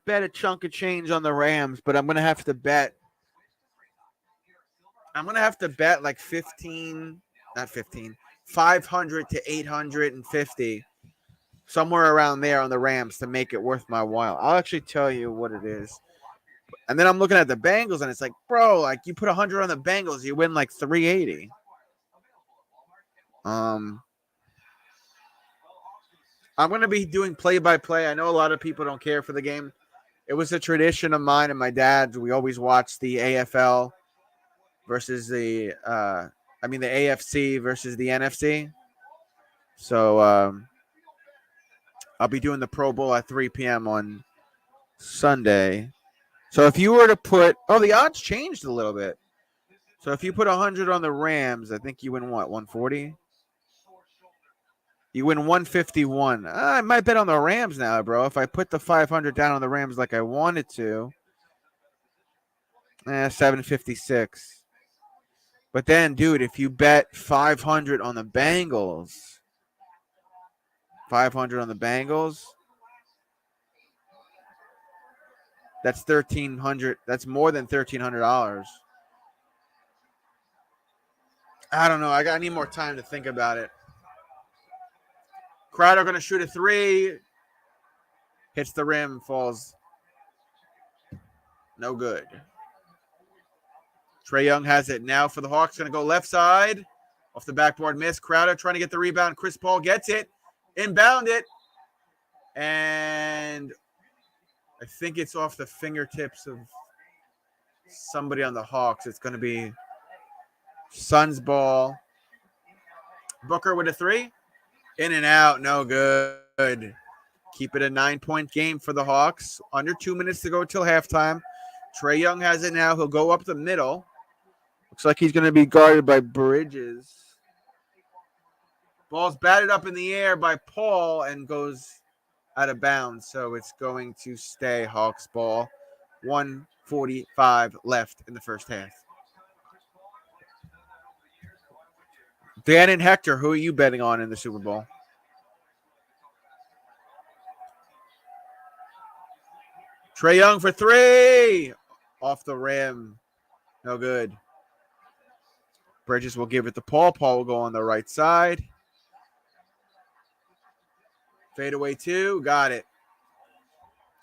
bet a chunk of change on the Rams, but I'm going to have to bet. I'm going to have to bet like 500 to 850, somewhere around there on the Rams to make it worth my while. I'll actually tell you what it is. And then I'm looking at the Bengals, and it's like, bro, like you put 100 on the Bengals, you win like 380. I'm going to be doing play-by-play. I know a lot of people don't care for the game. It was a tradition of mine and my dad's. We always watched the AFL versus the AFC versus the NFC. So I'll be doing the Pro Bowl at 3 p.m. on Sunday. So if you were to put – the odds changed a little bit. So if you put 100 on the Rams, I think you win what, 140? You win 151. I might bet on the Rams now, bro. If I put the 500 down on the Rams like I wanted to, 756. But then, dude, if you bet 500 on the Bengals, that's $1,300. That's more than $1,300. I don't know. I need more time to think about it. Crowder going to shoot a 3. Hits the rim, falls. No good. Trae Young has it now for the Hawks. Going to go left side. Off the backboard miss. Crowder trying to get the rebound. Chris Paul gets it. Inbound it. And I think it's off the fingertips of somebody on the Hawks. It's going to be Suns ball. Booker with a 3. In and out. No good. Keep it a 9-point game for the Hawks. Under 2 minutes to go till halftime. Trae Young has it now. He'll go up the middle. Looks like he's going to be guarded by Bridges. Ball's batted up in the air by Paul and goes out of bounds. So it's going to stay Hawks ball. 1:45 left in the first half. Dan and Hector, who are you betting on in the Super Bowl? Trae Young for 3. Off the rim. No good. Bridges will give it to Paul. Paul will go on the right side. Fadeaway 2. Got it.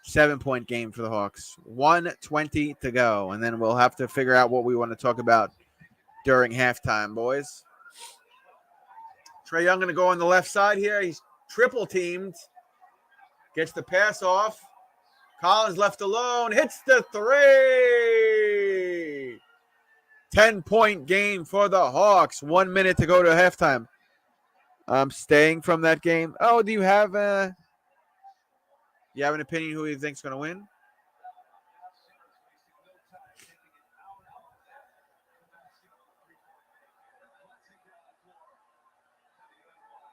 7-point game for the Hawks. 1:20 to go. And then we'll have to figure out what we want to talk about during halftime, boys. Trae Young going to go on the left side here. He's triple teamed. Gets the pass off. Collins left alone. Hits the 3. 10-point game for the Hawks. 1 minute to go to halftime. I'm staying from that game. Oh, do you have an opinion who you think's going to win?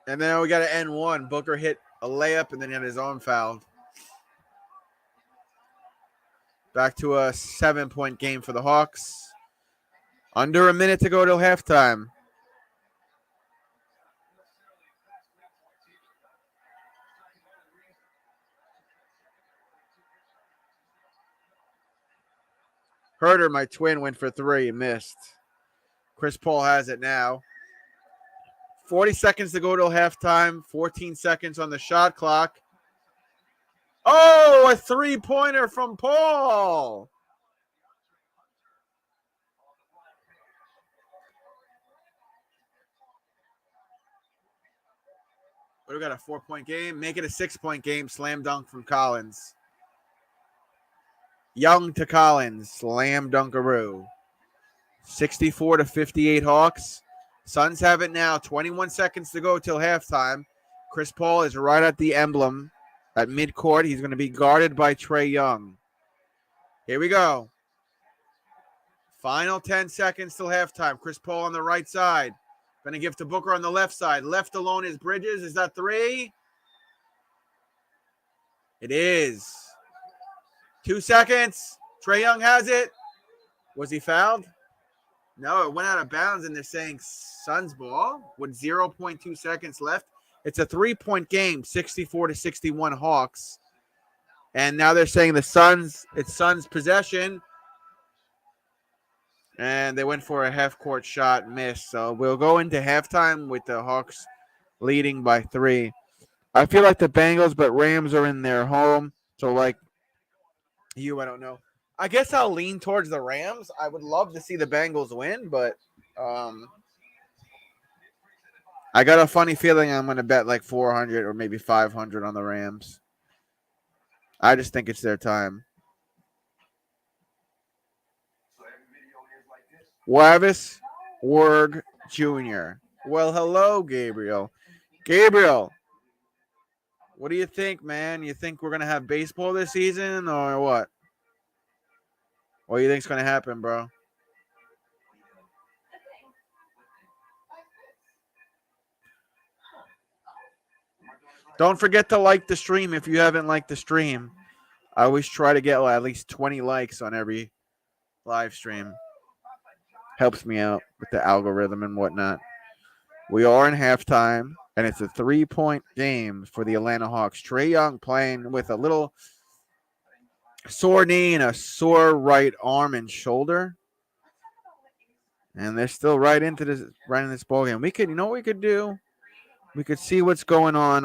And then we got an N1. Booker hit a layup and then he had his arm fouled. Back to a 7-point game for the Hawks. Under a minute to go till halftime. Herder, my twin, went for 3, missed. Chris Paul has it now. 40 seconds to go till halftime. 14 seconds on the shot clock. Oh, a 3-pointer from Paul. But we got a 4-point game. Make it a 6-point game. Slam dunk from Collins. Young to Collins. Slam dunkaroo. 64-58 Hawks. Suns have it now. 21 seconds to go till halftime. Chris Paul is right at the emblem at midcourt. He's going to be guarded by Trae Young. Here we go. Final 10 seconds till halftime. Chris Paul on the right side. Going to give to Booker on the left side. Left alone is Bridges. Is that 3? It is. 2 seconds. Trae Young has it. Was he fouled? No, it went out of bounds, and they're saying Suns ball with 0.2 seconds left. It's a 3-point game, 64-61 Hawks. And now they're saying it's Suns possession. And they went for a half-court shot, missed. So we'll go into halftime with the Hawks leading by 3. I feel like the Bengals, but Rams are in their home. So like I don't know. I guess I'll lean towards the Rams. I would love to see the Bengals win, but I got a funny feeling I'm going to bet like 400 or maybe 500 on the Rams. I just think it's their time. Wavis Werg Jr. Well, hello, Gabriel. Gabriel, what do you think, man? You think we're going to have baseball this season or what? What do you think's going to happen, bro? Don't forget to like the stream if you haven't liked the stream. I always try to get at least 20 likes on every live stream. Helps me out with the algorithm and whatnot. We are in halftime, and it's a 3-point game for the Atlanta Hawks. Trae Young playing with a little sore knee and a sore right arm and shoulder. And they're still right in this ball game. We could, you know what we could do? We could see what's going on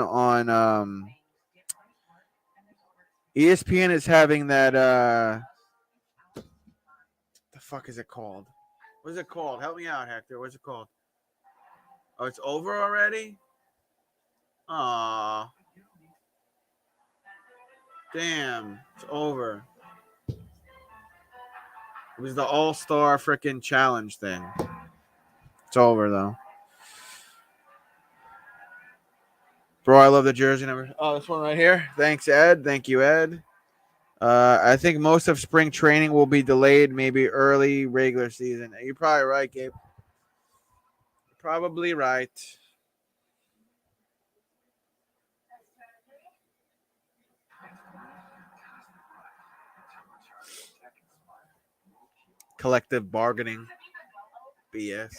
ESPN is having that the fuck is it called? What is it called? Help me out, Hector. What's it called? Oh, it's over already? Aw. Damn, it's over. It was the All-Star freaking challenge thing. It's over though. Bro, I love the jersey number. Oh, this one right here. Thanks, Ed. Thank you, Ed. I think most of spring training will be delayed, maybe early regular season. You're probably right, Gabe. Probably right. Collective bargaining. BS.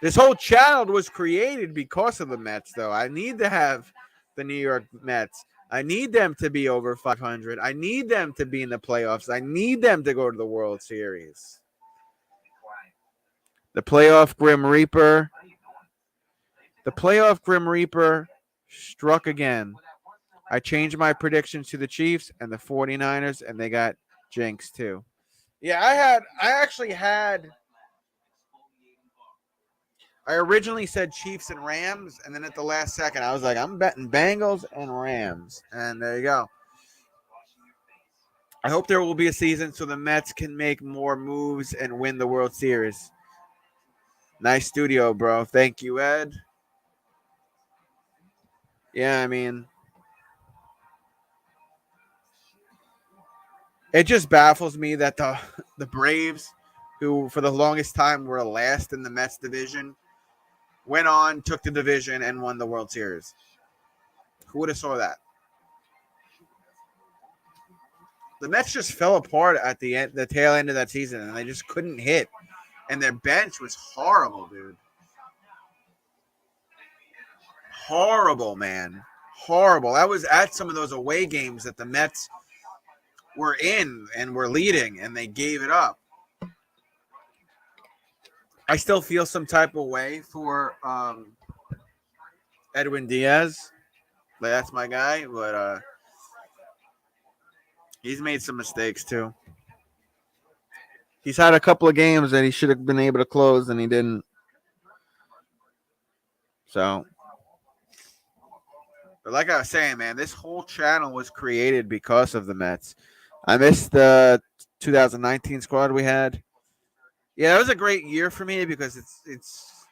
This whole channel was created because of the Mets, though. I need to have the New York Mets. I need them to be over 500. I need them to be in the playoffs. I need them to go to the World Series. The playoff Grim Reaper. The playoff Grim Reaper struck again. I changed my predictions to the Chiefs and the 49ers, and they got jinxed too. Yeah, I originally said Chiefs and Rams, and then at the last second, I was like, I'm betting Bengals and Rams. And there you go. I hope there will be a season so the Mets can make more moves and win the World Series. Nice studio, bro. Thank you, Ed. Yeah, I mean, it just baffles me that the Braves, who for the longest time were last in the Mets division, went on, took the division, and won the World Series. Who would have saw that? The Mets just fell apart at the tail end of that season, and they just couldn't hit. And their bench was horrible, dude. Horrible, man. Horrible. I was at some of those away games that the Mets were in and were leading, and they gave it up. I still feel some type of way for Edwin Diaz. Like, that's my guy, but he's made some mistakes too. He's had a couple of games that he should have been able to close, and he didn't. So, but like I was saying, man, this whole channel was created because of the Mets. I missed the 2019 squad we had. Yeah, it was a great year for me because it's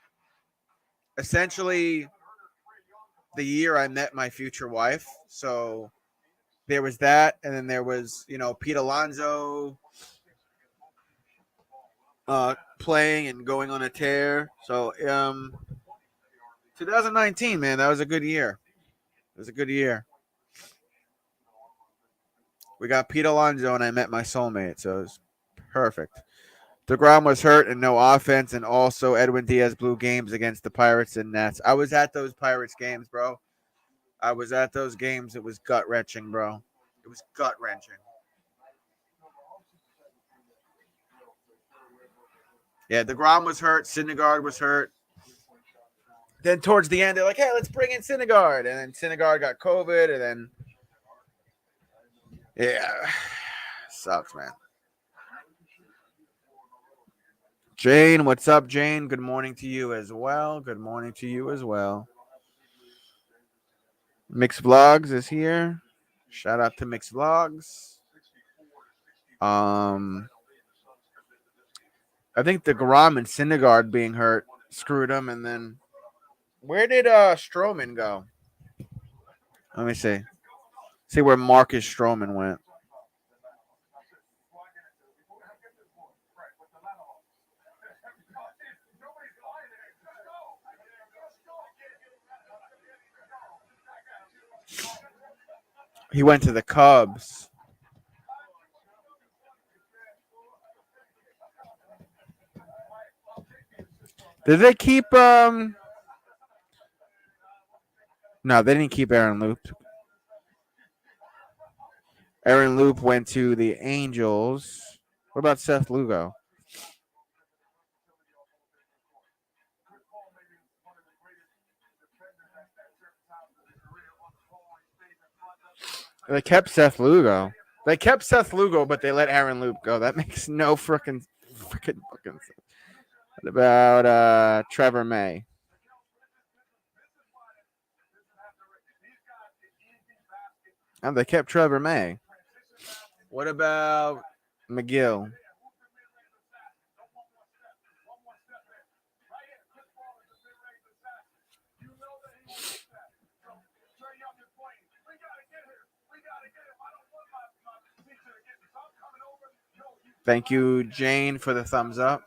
essentially the year I met my future wife. So there was that, and then there was Pete Alonso playing and going on a tear. So 2019, man, that was a good year. It was a good year. We got Pete Alonso, and I met my soulmate, so it was perfect. DeGrom was hurt and no offense, and also Edwin Diaz blew games against the Pirates and Nats. I was at those Pirates games, bro. I was at those games. It was gut-wrenching, bro. It was gut-wrenching. Yeah, DeGrom was hurt. Syndergaard was hurt. Then towards the end, they're like, hey, let's bring in Syndergaard. And then Syndergaard got COVID, and then, yeah, sucks, man. Jane, what's up, Jane? Good morning to you as well. Good morning to you as well. Mixed Vlogs is here. Shout out to Mixed Vlogs. I think the DeGrom and Syndergaard being hurt screwed him, and then where did Stroman go? Let me see. See where Marcus Stroman went. He went to the Cubs. Did they keep No, they didn't keep Aaron Loop. Aaron Loop went to the Angels. What about Seth Lugo? They kept Seth Lugo. They kept Seth Lugo, but they let Aaron Loop go. That makes no freaking fucking sense. What about Trevor May? And they kept Trevor May. What about McGill? Thank you, Jane, for the thumbs up.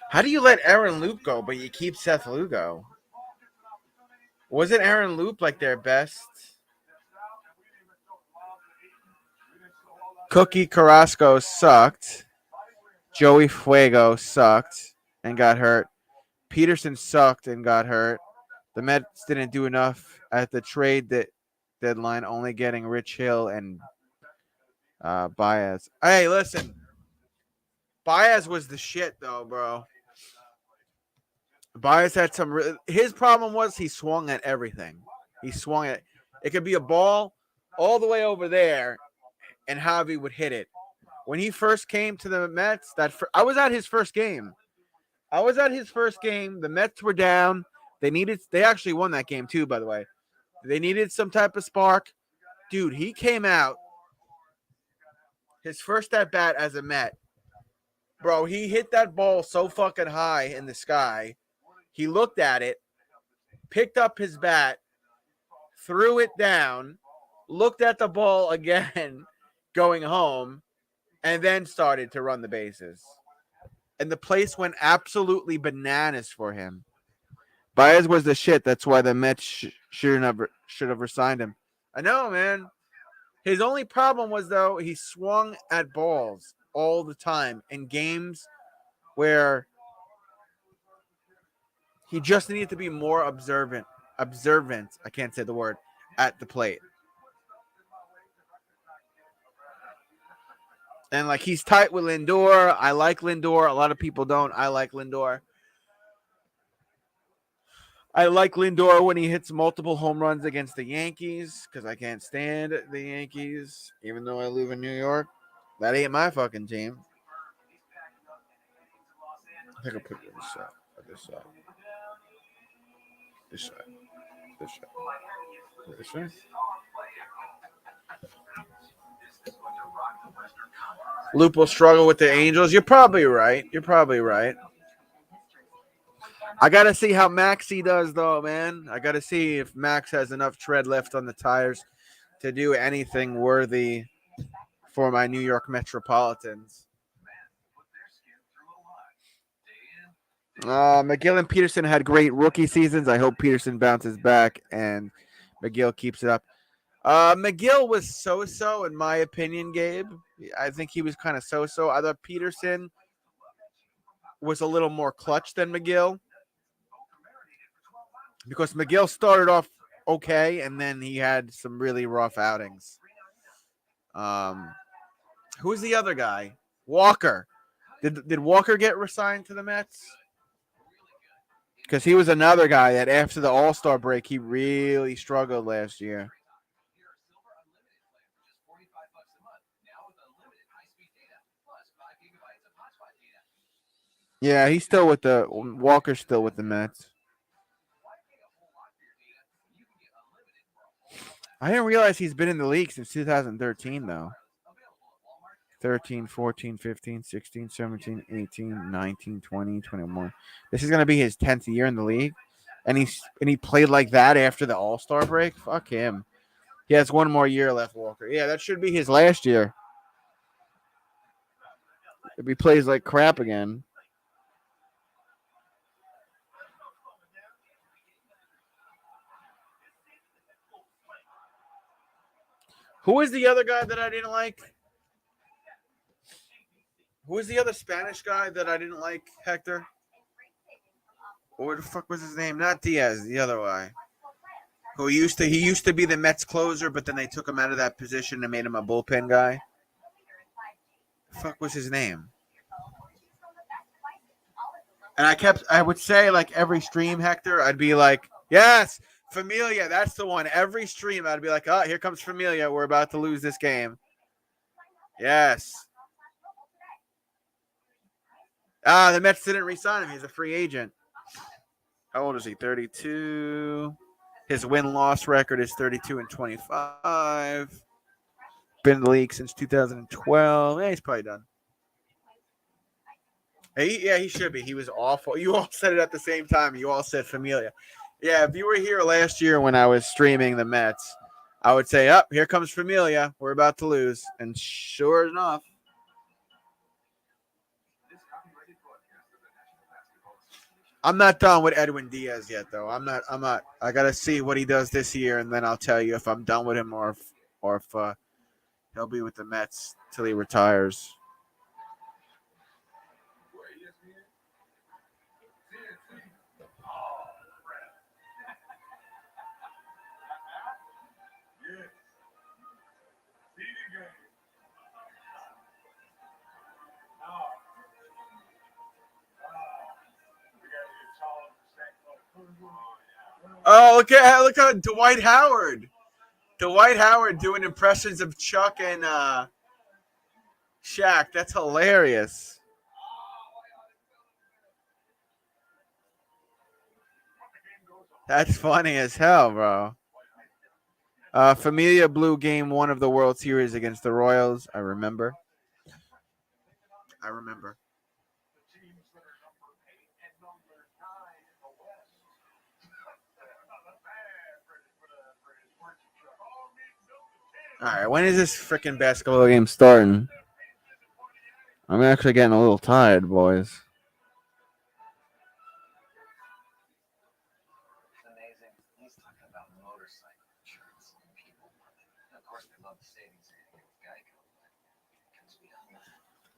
How do you let Aaron Loop go, but you keep Seth Lugo? Wasn't Aaron Loop like their best? Cookie Carrasco sucked. Joey Fuego sucked and got hurt. Peterson sucked and got hurt. The Mets didn't do enough at the trade deadline, only getting Rich Hill and Baez. Hey, listen. Baez was the shit, though, bro. Baez had some. His problem was he swung at everything. He swung at. It could be a ball all the way over there, and Javi would hit it. When he first came to the Mets, I was at his first game. The Mets were down. They actually won that game too, by the way. They needed some type of spark. Dude, he came out his first at bat as a Met. Bro, he hit that ball so fucking high in the sky. He looked at it, picked up his bat, threw it down, looked at the ball again, going home, and then started to run the bases. And the place went absolutely bananas for him. Baez was the shit. That's why the Mets should have resigned him. I know, man. His only problem was, though, he swung at balls all the time in games where he just needed to be more observant. I can't say the word, at the plate. And, like, he's tight with Lindor. I like Lindor. A lot of people don't. I like Lindor. I like Lindor when he hits multiple home runs against the Yankees because I can't stand the Yankees, even though I live in New York. That ain't my fucking team. I think I'll put this side. This side. This side. This side. This side. Lupe will struggle with the Angels. You're probably right. I got to see how Maxey does, though, man. I got to see if Max has enough tread left on the tires to do anything worthy for my New York Metropolitans. McGill and Peterson had great rookie seasons. I hope Peterson bounces back and McGill keeps it up. McGill was so-so, in my opinion, Gabe. I think he was kind of so-so. I thought Peterson was a little more clutch than McGill because McGill started off okay, and then he had some really rough outings. Who's the other guy? Walker. Did Walker get resigned to the Mets? Because he was another guy that after the All-Star break, he really struggled last year. Yeah, Walker's still with the Mets. I didn't realize he's been in the league since 2013, though. 13, 14, 15, 16, 17, 18, 19, 20, 21. This is going to be his 10th year in the league. And he played like that after the All-Star break? Fuck him. He has one more year left, Walker. Yeah, that should be his last year. If he plays like crap again. Who is the other guy that I didn't like? Who is the other Spanish guy that I didn't like, Hector? What the fuck was his name? Not Diaz, the other guy. He used to be the Mets closer, but then they took him out of that position and made him a bullpen guy. The fuck was his name? And I would say like every stream, Hector, I'd be like, yes, Familia, that's the one. Every stream, I'd be like, oh, here comes Familia. We're about to lose this game. Yes. The Mets didn't re-sign him. He's a free agent. How old is he? 32. His win-loss record is 32-25. Been in the league since 2012. Yeah, he's probably done. Yeah, he should be. He was awful. You all said it at the same time. You all said Familia. Yeah, if you were here last year when I was streaming the Mets, I would say, "Up, here comes Familia. We're about to lose." And sure enough, I'm not done with Edwin Diaz yet, though. I'm not. I gotta see what he does this year, and then I'll tell you if I'm done with him or if he'll be with the Mets till he retires. Oh, look at Dwight Howard. Dwight Howard doing impressions of Chuck and Shaq. That's hilarious. That's funny as hell, bro. Familia blew game 1 of the World Series against the Royals. I remember. All right, when is this freaking basketball game starting? I'm actually getting a little tired, boys.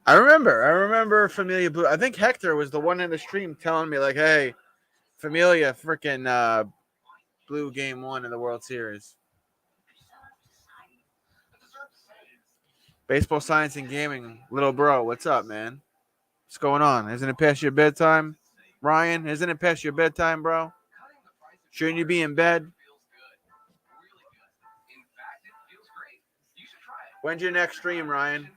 I remember Familia Blue. I think Hector was the one in the stream telling me, like, hey, Familia freaking blew game 1 in the World Series. Baseball Science and Gaming. Little bro, what's up, man? What's going on? Isn't it past your bedtime? Ryan, isn't it past your bedtime, bro? Shouldn't you be in bed? When's your next stream, Ryan?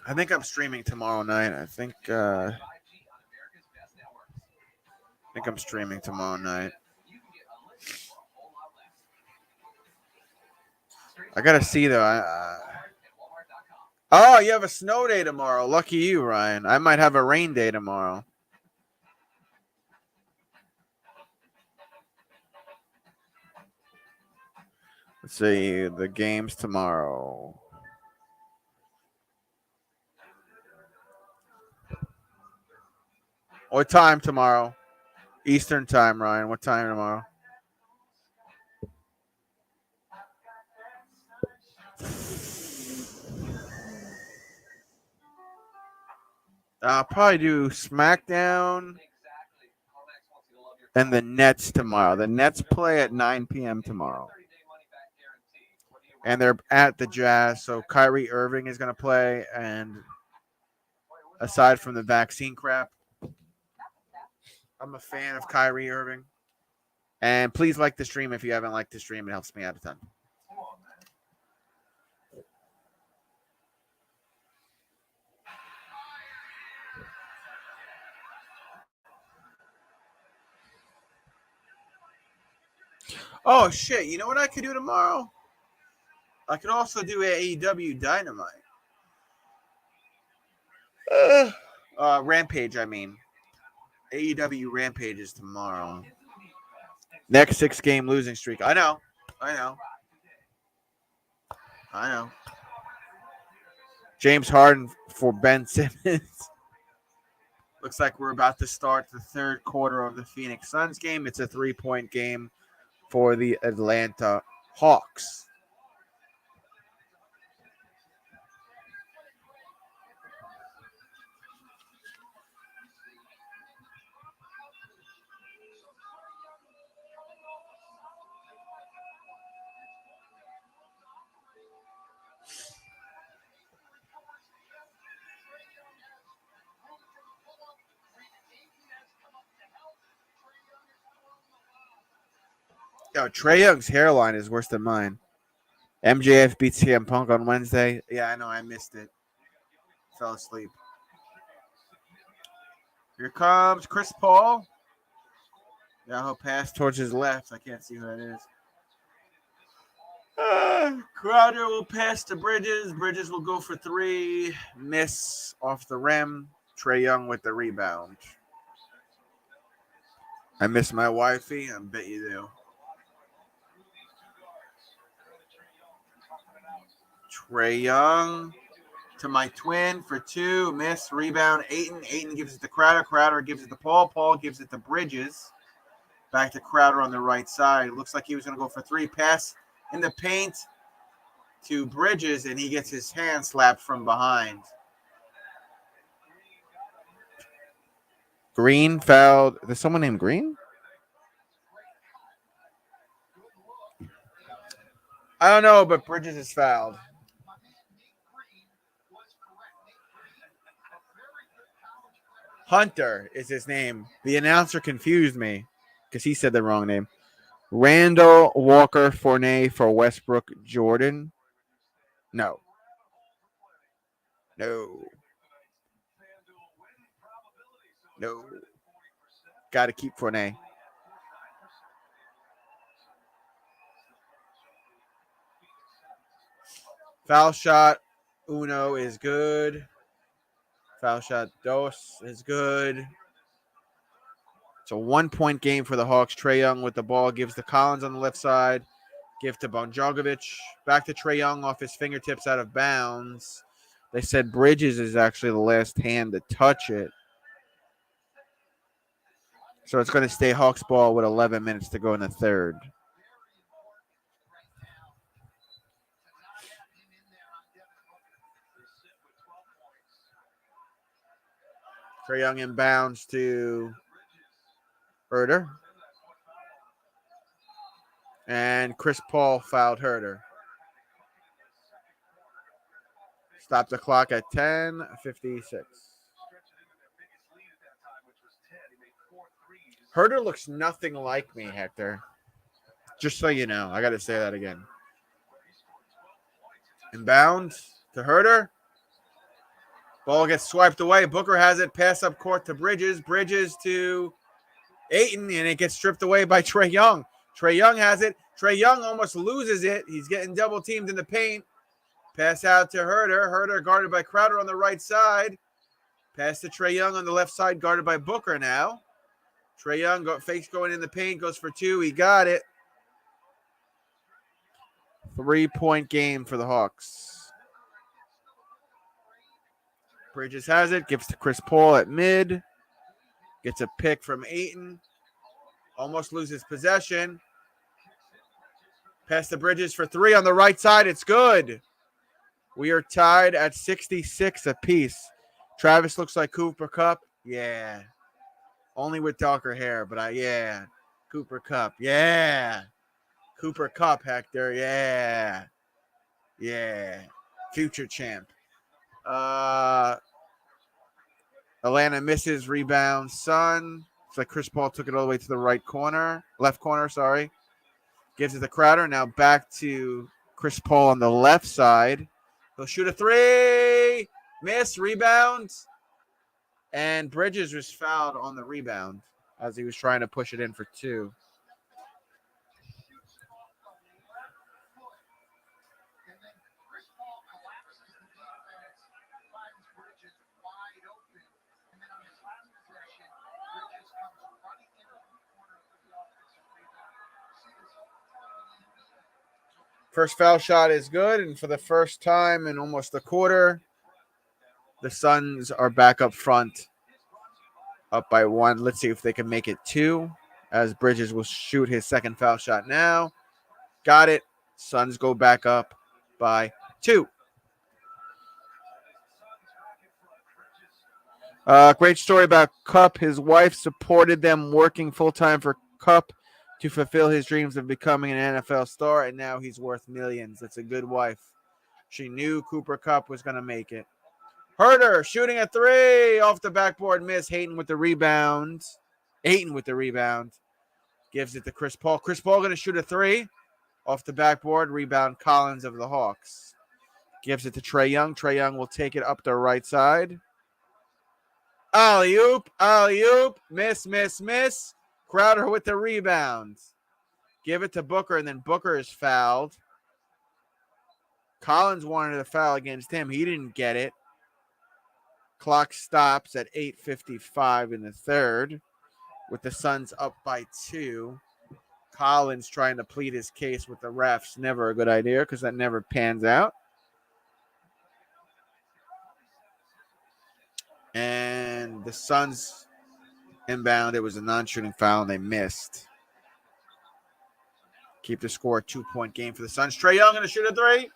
I think I'm streaming tomorrow night. I think I'm streaming tomorrow night. I gotta see though. Oh, you have a snow day tomorrow. Lucky you, Ryan. I might have a rain day tomorrow. Let's see the games tomorrow. What time tomorrow? Eastern time, Ryan. What time tomorrow? I'll probably do SmackDown and the Nets tomorrow. The Nets play at 9 p.m. tomorrow. And they're at the Jazz, so Kyrie Irving is going to play. And aside from the vaccine crap, I'm a fan of Kyrie Irving. And please like the stream if you haven't liked the stream. It helps me out a ton. Oh, shit. You know what I could do tomorrow? I could also do AEW Dynamite. Rampage, I mean. AEW Rampage is tomorrow. Next 6-game losing streak. I know. James Harden for Ben Simmons. Looks like we're about to start the third quarter of the Phoenix Suns game. It's a 3-point game for the Atlanta Hawks. Yo, Trae Young's hairline is worse than mine. MJF beats CM Punk on Wednesday. Yeah, I know. I missed it. fell asleep. Here comes Chris Paul. Now he'll pass towards his left. I can't see who that is. Crowder will pass to Bridges. Bridges will go for three. Miss off the rim. Trae Young with the rebound. I miss my wifey. I bet you do. Trae Young to my twin for two. Miss. Rebound. Ayton. Ayton gives it to Crowder. Crowder gives it to Paul. Paul gives it to Bridges. Back to Crowder on the right side. Looks like he was going to go for three. Pass in the paint to Bridges, and he gets his hand slapped from behind. Green fouled. There's someone named Green? I don't know, but Bridges is fouled. Hunter is his name. The announcer confused me because he said the wrong name. Randall Walker Fournier for Westbrook Jordan. No. Got to keep Fournier. Foul shot uno is good. Foul shot dos is good. It's a 1-point game for the Hawks. Trae Young with the ball gives to Collins on the left side. Give to Bonjogovic. Back to Trae Young off his fingertips out of bounds. They said Bridges is actually the last hand to touch it. So it's going to stay Hawks ball with 11 minutes to go in the third. Trae Young inbounds to Herter. And Chris Paul fouled Herter. Stop the clock at 10:56. Herter looks nothing like me, Hector. Just so you know. I got to say that again. Inbound to Herter. Ball gets swiped away. Booker has it. Pass up court to Bridges. Bridges to Ayton, and it gets stripped away by Trae Young. Trae Young has it. Trae Young almost loses it. He's getting double teamed in the paint. Pass out to Herter. Herter guarded by Crowder on the right side. Pass to Trae Young on the left side, guarded by Booker now. Trae Young fakes going in the paint, goes for two. He got it. 3-point game for the Hawks. Bridges has it. Gives to Chris Paul at mid. Gets a pick from Ayton. Almost loses possession. Pass to Bridges for three on the right side. It's good. We are tied at 66 apiece. Travis looks like Cooper Kupp. Yeah. Only with darker hair, but yeah. Cooper Kupp. Yeah. Cooper Kupp, Hector. Yeah. Yeah. Future champ. Atlanta misses, rebound. Sun. It's like Chris Paul took it all the way to the right corner. Left corner, sorry. Gives it to Crowder. Now back to Chris Paul on the left side. He'll shoot a three. Miss. Rebound. And Bridges was fouled on the rebound as he was trying to push it in for two. First foul shot is good, and for the first time in almost a quarter, the Suns are back up front, up by one. Let's see if they can make it two, as Bridges will shoot his second foul shot now. Got it. Suns go back up by two. Great story about Kupp. His wife supported them working full-time for Kupp to fulfill his dreams of becoming an NFL star, and now he's worth millions. That's a good wife. She knew Cooper Kupp was going to make it. Herter shooting a three off the backboard, miss. Ayton with the rebound. Gives it to Chris Paul. Chris Paul going to shoot a three off the backboard. Rebound Collins of the Hawks. Gives it to Trae Young. Trae Young will take it up the right side. Alley-oop, alley-oop. Miss, miss, miss. Crowder with the rebound. Give it to Booker, and then Booker is fouled. Collins wanted a foul against him. He didn't get it. Clock stops at 8:55 in the third with the Suns up by 2. Collins trying to plead his case with the refs. Never a good idea because that never pans out. And the Suns inbound. It was a non-shooting foul, and they missed. Keep the score a 2-point game for the Suns. Trae Young going to shoot a 3.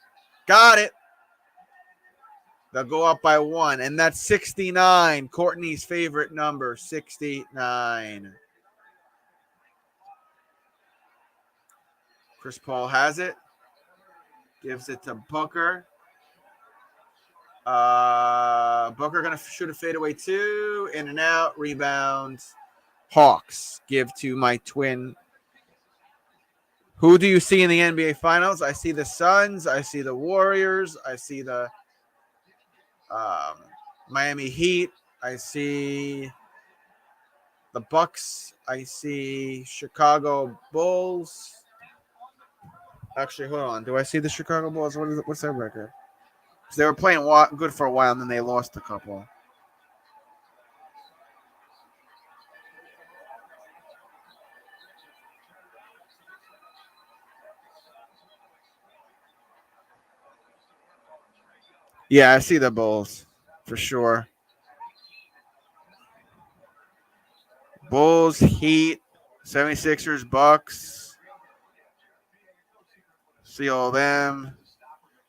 Got it. They'll go up by 1. And that's 69. Courtney's favorite number, 69. Chris Paul has it. Gives it to Booker. Booker going to shoot a fadeaway 2. In and out. Rebound. Hawks give to my twin. Who do you see in the NBA Finals? I see the Suns. I see the Warriors. I see the Miami Heat. I see the Bucks. I see Chicago Bulls. Actually, hold on. Do I see the Chicago Bulls? What's their record? Because they were playing good for a while, and then they lost a couple. Yeah, I see the Bulls for sure. Bulls, Heat, 76ers, Bucks. See all them.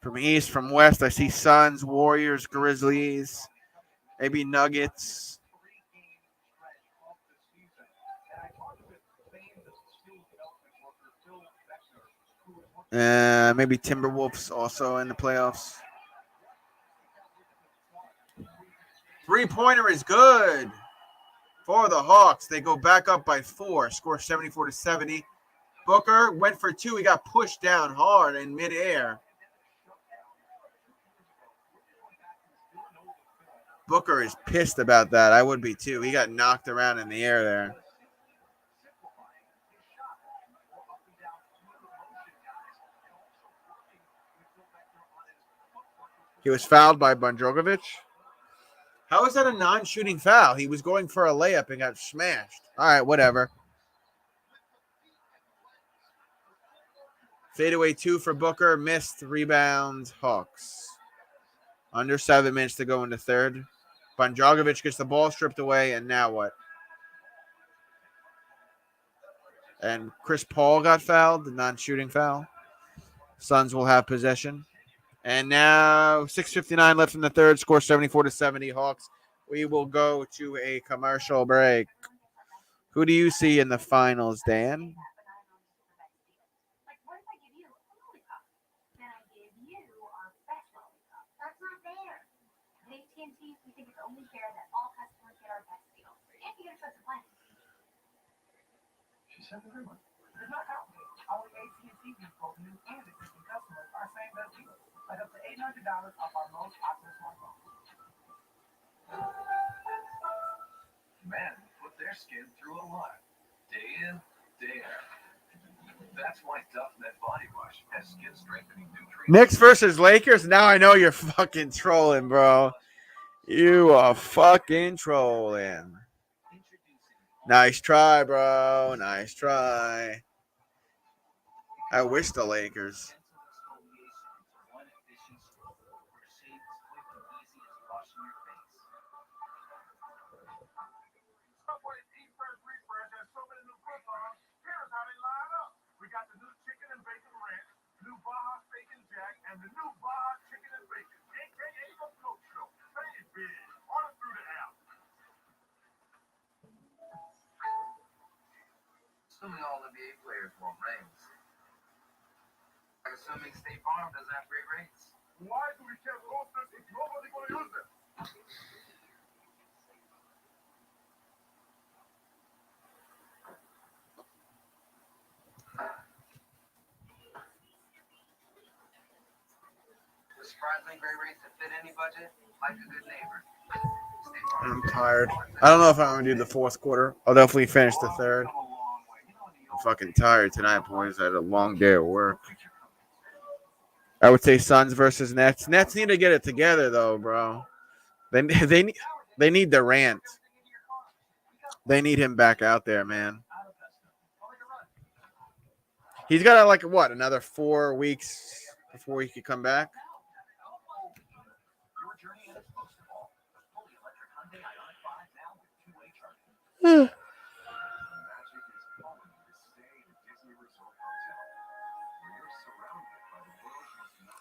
From east, from west, I see Suns, Warriors, Grizzlies, maybe Nuggets. Maybe Timberwolves also in the playoffs. Three-pointer is good for the Hawks. They go back up by 4, score 74-70. Booker went for 2. He got pushed down hard in midair. Booker is pissed about that. I would be too. He got knocked around in the air there. He was fouled by Bogdanovic. How is that a non-shooting foul? He was going for a layup and got smashed. All right, whatever. Fadeaway 2 for Booker. Missed. Rebound. Hawks. Under 7 minutes to go in the third. Bogdanovic gets the ball stripped away, and now what? And Chris Paul got fouled, the non-shooting foul. Suns will have possession. And now 6:59 left in the third. Score 74-70 Hawks. We will go to a commercial break. Who do you see in the finals, Dan? Our AT&T both new and existing customers are saying best deals, like up to $800 off our most popular smartphones. Men put their skin through a lot, day in, day out. That's why Duff Med Body Wash has skin strengthening nutrients. Knicks versus Lakers? Now I know you're fucking trolling, bro. You are fucking trolling. Nice try, bro. Nice try. I wish the Lakers. We got the new chicken and bacon ranch, new Baja steak and jack, and the new Baja chicken and bacon, aka the Coke Show. Baby, order through the app. Assuming all NBA players want rings. Assuming State Farm doesn't have great rates. Why do we care about this if nobody gonna use them? surprisingly great rates that fit any budget, like a good neighbor. I'm tired. I don't know if I'm going to do the fourth quarter. I'll definitely finish the third. I'm fucking tired tonight, boys. I had a long day at work. I would say Suns versus Nets. Nets need to get it together, though, bro. They need Durant. They need him back out there, man. He's got like what, another 4 weeks before he could come back.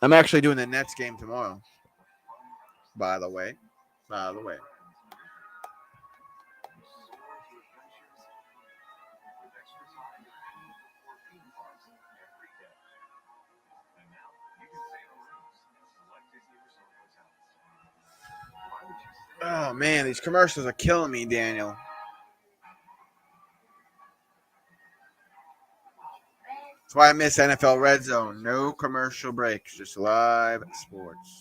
I'm actually doing the Nets game tomorrow. By the way. Oh man, these commercials are killing me, Daniel. That's why I miss NFL Red Zone. No commercial breaks, just live sports.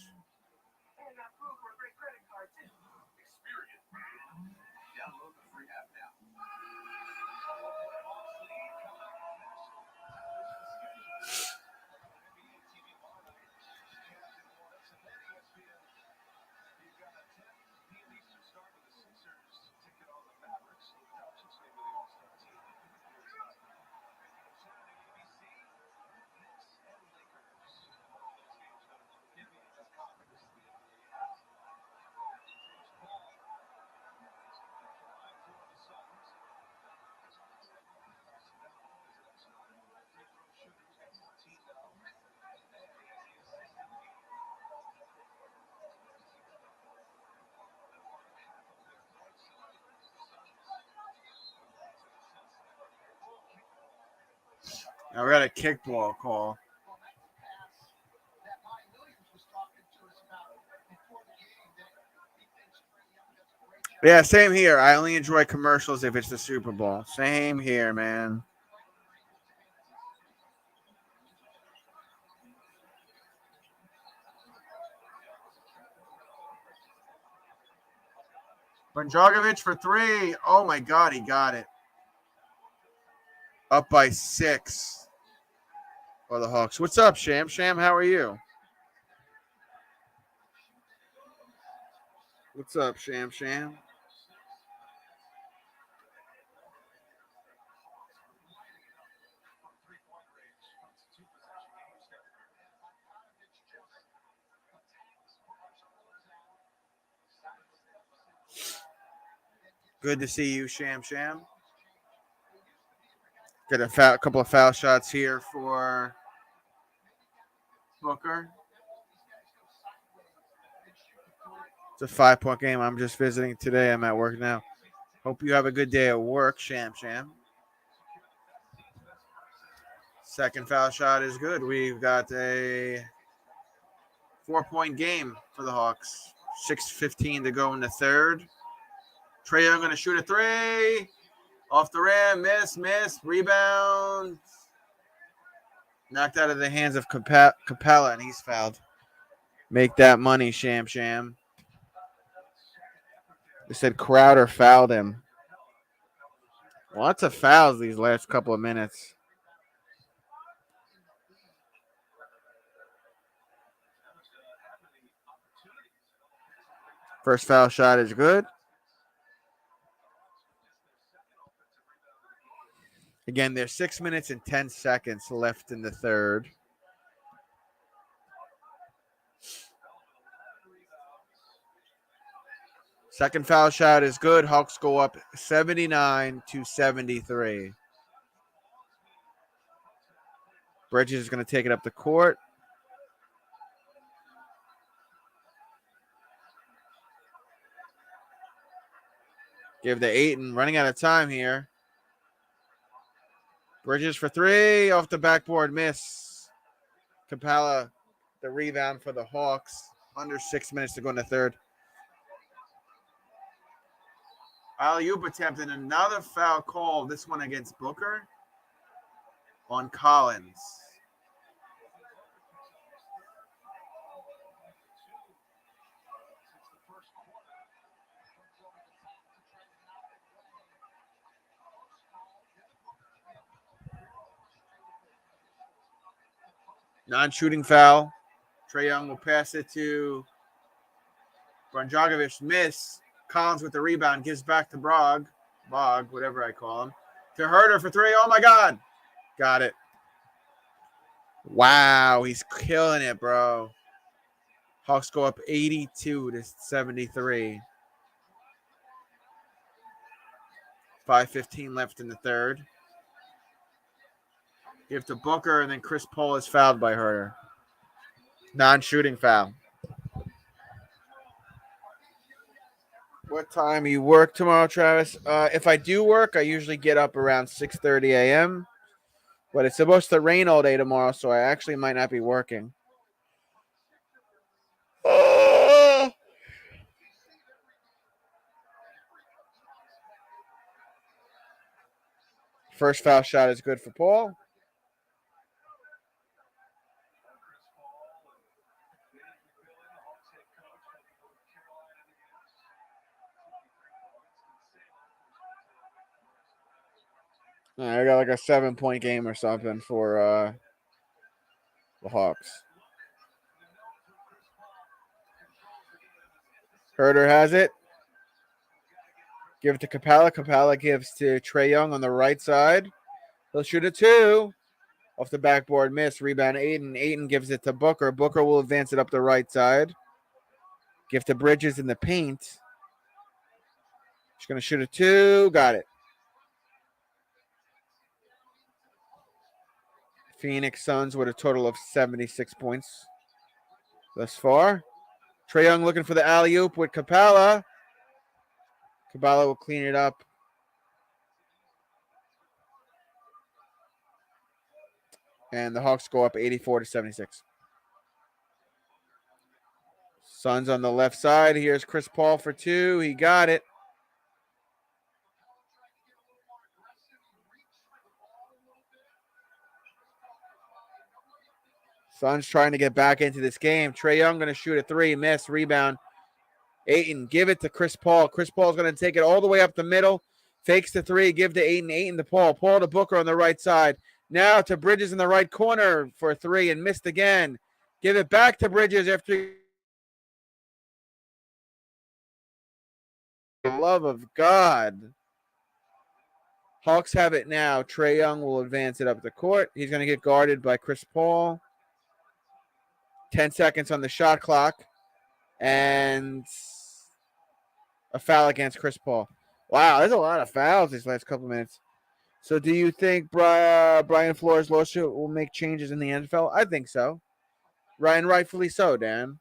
Now we got a kickball call. Yeah, same here. I only enjoy commercials if it's the Super Bowl. Same here, man. Bonjagovic for 3. Oh my God, he got it. Up by 6 for the Hawks. What's up, Sham? Sham, how are you? What's up, Sham? Good to see you, Sham. Get a couple of foul shots here for Booker. It's a 5-point game. I'm just visiting today. I'm at work now. Hope you have a good day at work, Sham. Second foul shot is good. We've got a 4-point game for the Hawks. 6:15 to go in the third. Trae Young going to shoot a 3. Off the rim. Miss. Rebound. Knocked out of the hands of Capella, and he's fouled. Make that money, Sham. They said Crowder fouled him. Lots of fouls these last couple of minutes. First foul shot is good. Again, there's 6 minutes and 10 seconds left in the third. Second foul shot is good. Hawks go up 79-73. Bridges is going to take it up the court. Give the 8 and running out of time here. Bridges for 3 off the backboard, miss. Capella, the rebound for the Hawks. Under 6 minutes to go in the third. Alley-oop attempt and another foul call. This one against Booker on Collins. Non-shooting foul. Trae Young will pass it to Brandragovic. Miss. Collins with the rebound. Gives back to Bog, whatever I call him. To Herter for three. Oh, my God. Got it. Wow, he's killing it, bro. Hawks go up 82-73. 5:15 left in the third. Give to Booker, and then Chris Paul is fouled by Herter. Non-shooting foul. What time you work tomorrow, Travis? If I do work, I usually get up around 6:30 a.m. But it's supposed to rain all day tomorrow, so I actually might not be working. First foul shot is good for Paul. I got like a 7-point game or something for the Hawks. Herter has it. Give it to Capella. Capella gives to Trae Young on the right side. He'll shoot a two. Off the backboard, miss. Rebound, Ayton. Ayton gives it to Booker. Booker will advance it up the right side. Give to Bridges in the paint. She's going to shoot a two. Got it. Phoenix Suns with a total of 76 points thus far. Trae Young looking for the alley-oop with Capella. Capella will clean it up. And the Hawks go up 84-76. Suns on the left side. Here's Chris Paul for two. He got it. Suns trying to get back into this game. Trae Young going to shoot a three. Miss. Rebound. Ayton. Give it to Chris Paul. Chris Paul's going to take it all the way up the middle. Fakes the three. Give to Ayton. Ayton to Paul. Paul to Booker on the right side. Now to Bridges in the right corner for a three and missed again. Give it back to Bridges after. For the love of God. Hawks have it now. Trae Young will advance it up the court. He's going to get guarded by Chris Paul. 10 seconds on the shot clock. And a foul against Chris Paul. Wow, there's a lot of fouls these last couple minutes. So do you think Brian Flores lawsuit will make changes in the NFL? I think so. Ryan, rightfully so, Dan.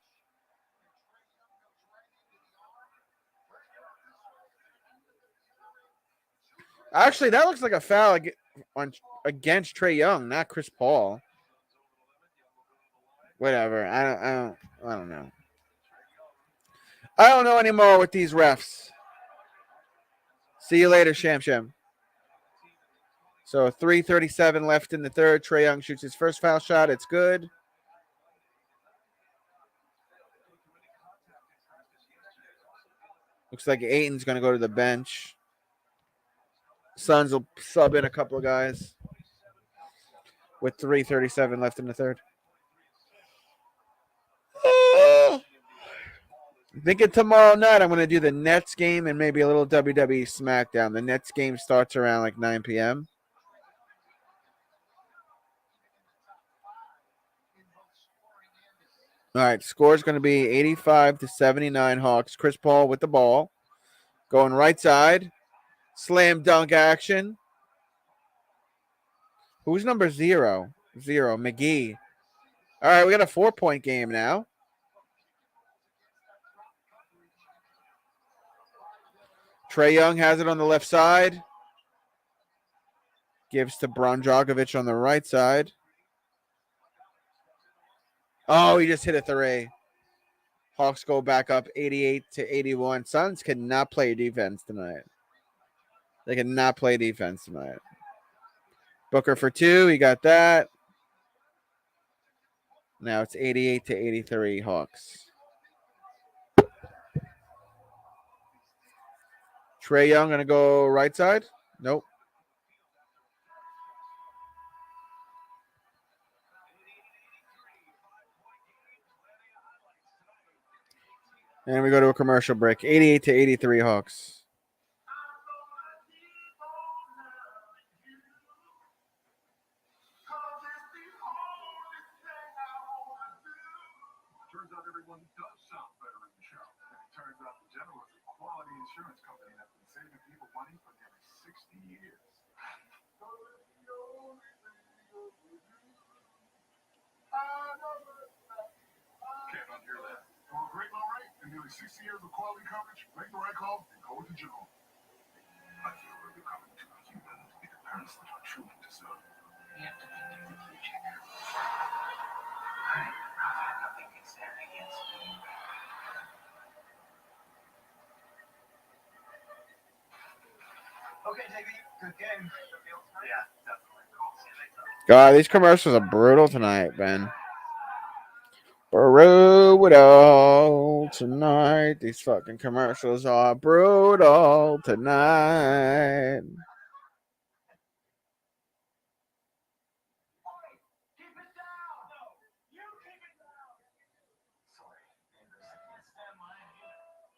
Actually, that looks like a foul against Trae Young, not Chris Paul. Whatever. I don't know. I don't know anymore with these refs. See you later, Sham. So 3:37 left in the third. Trae Young shoots his first foul shot. It's good. Looks like Ayton's going to go to the bench. Suns will sub in a couple of guys with 3:37 left in the third. Thinking tomorrow night I'm going to do the Nets game and maybe a little WWE SmackDown. The Nets game starts around like 9 p.m. All right, score is going to be 85-79 Hawks. Chris Paul with the ball. Going right side. Slam dunk action. Who's number 0? 0, McGee. All right, we got a 4-point game now. Trae Young has it on the left side. Gives to Brandragovic on the right side. Oh, he just hit a three. Hawks go back up 88-81. Suns cannot play defense tonight. They cannot play defense tonight. Booker for two. He got that. Now it's 88-83 Hawks. Trae Young going to go right side? Nope. And we go to a commercial break. 88 to 83 Hawks. Turns out everyone does sound better in the show. Turns out the General is a quality insurance company that's been saving people money for nearly 60 years. Can't unhear that. For a great low rate and nearly 60 years of quality coverage, make the right call and go with the General. I feel like you're coming to a human with the parents that are truly deserve. You have to think of the future. I have nothing can stand against me. Okay, JB, good game. Yeah, definitely. God, these commercials are brutal tonight, Ben. Brutal tonight. These fucking commercials are brutal tonight. Keep it down! No, you keep it down! Sorry, can't stand mine either.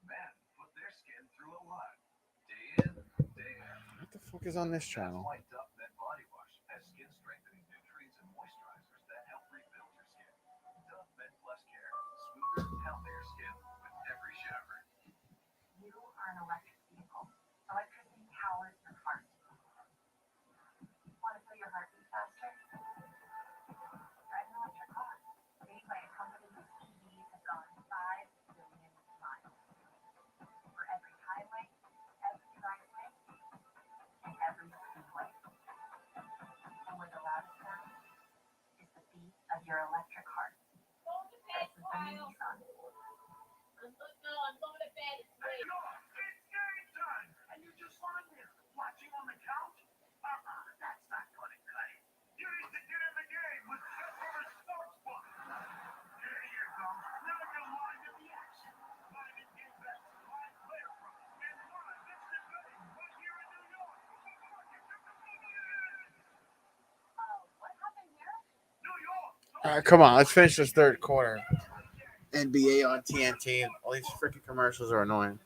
Men put their skin through a lot. Day in, day out. What the fuck is on this That's channel? why Dove Men Body Wash has skin strengthening nutrients and moisturizers that help rebuild your skin. Dove Men Plus Care, smoother, healthier skin with every shower. You are an electric vehicle. Electricity powers your heart. Want to feel your heart beat faster? Drive an electric car. Made by a company whose EVs have gone 5 billion miles. For every highway, every driveway, and every speedway. And where the loudest sound is the beat of your electric heart. This is the new Nissan. I'm going to bed. It's Hey, late. look, it's game time! And you just lying there, watching on the couch? That's not gonna cut it. You need to get in the game with Pepper's Sportsbook. There you go. Now you're live in the action. Live in game bets, live player props, and live instant betting right here in New York. What happened here? New York! All right, come on. Let's finish this third quarter. NBA on TNT. All these freaking commercials are annoying.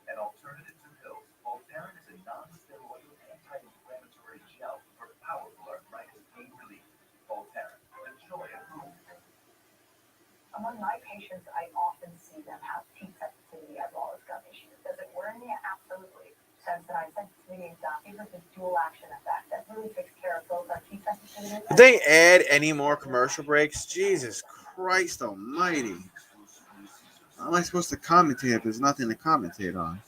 An alternative to pills, Voltaren is a non-steroidal anti-inflammatory gel for powerful arthritis pain relief. Voltaren, the joy of movement. Among my patients, I often see them have heat sensitivity as well as gum issues. Does it worry me? Absolutely. Sensitized sensitivity adaptive with the dual action effect that really takes care of both our heat sensitivity. Did they add any more commercial breaks? Jesus Christ almighty. How am I supposed to commentate if there's nothing to commentate on?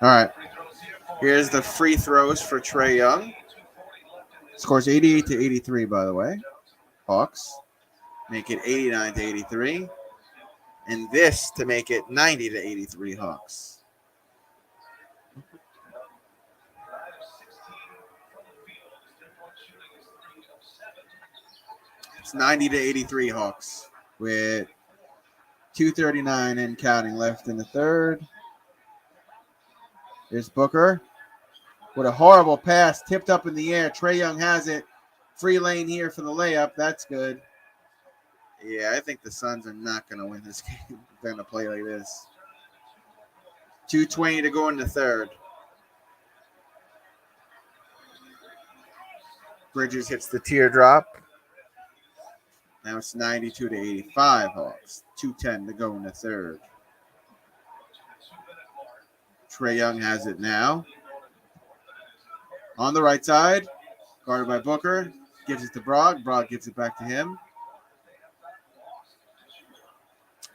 All right. Here's the free throws for Trae Young. Scores 88 to 83, by the way. Hawks make it 89 to 83. And this to make it 90 to 83 Hawks. It's 90 to 83 Hawks with 2:39 and counting left in the third. There's Booker with a horrible pass tipped up in the air. Trae Young has it. Free lane here for the layup. That's good. Yeah, I think the Suns are not going to win this game if they're going to play like this. 2:20 to go in the third. Bridges hits the teardrop. Now it's 92 to 85 Hawks. 2:10 to go in the third. Trae Young has it now. On the right side, guarded by Booker. Gives it to Brog. Brog gives it back to him.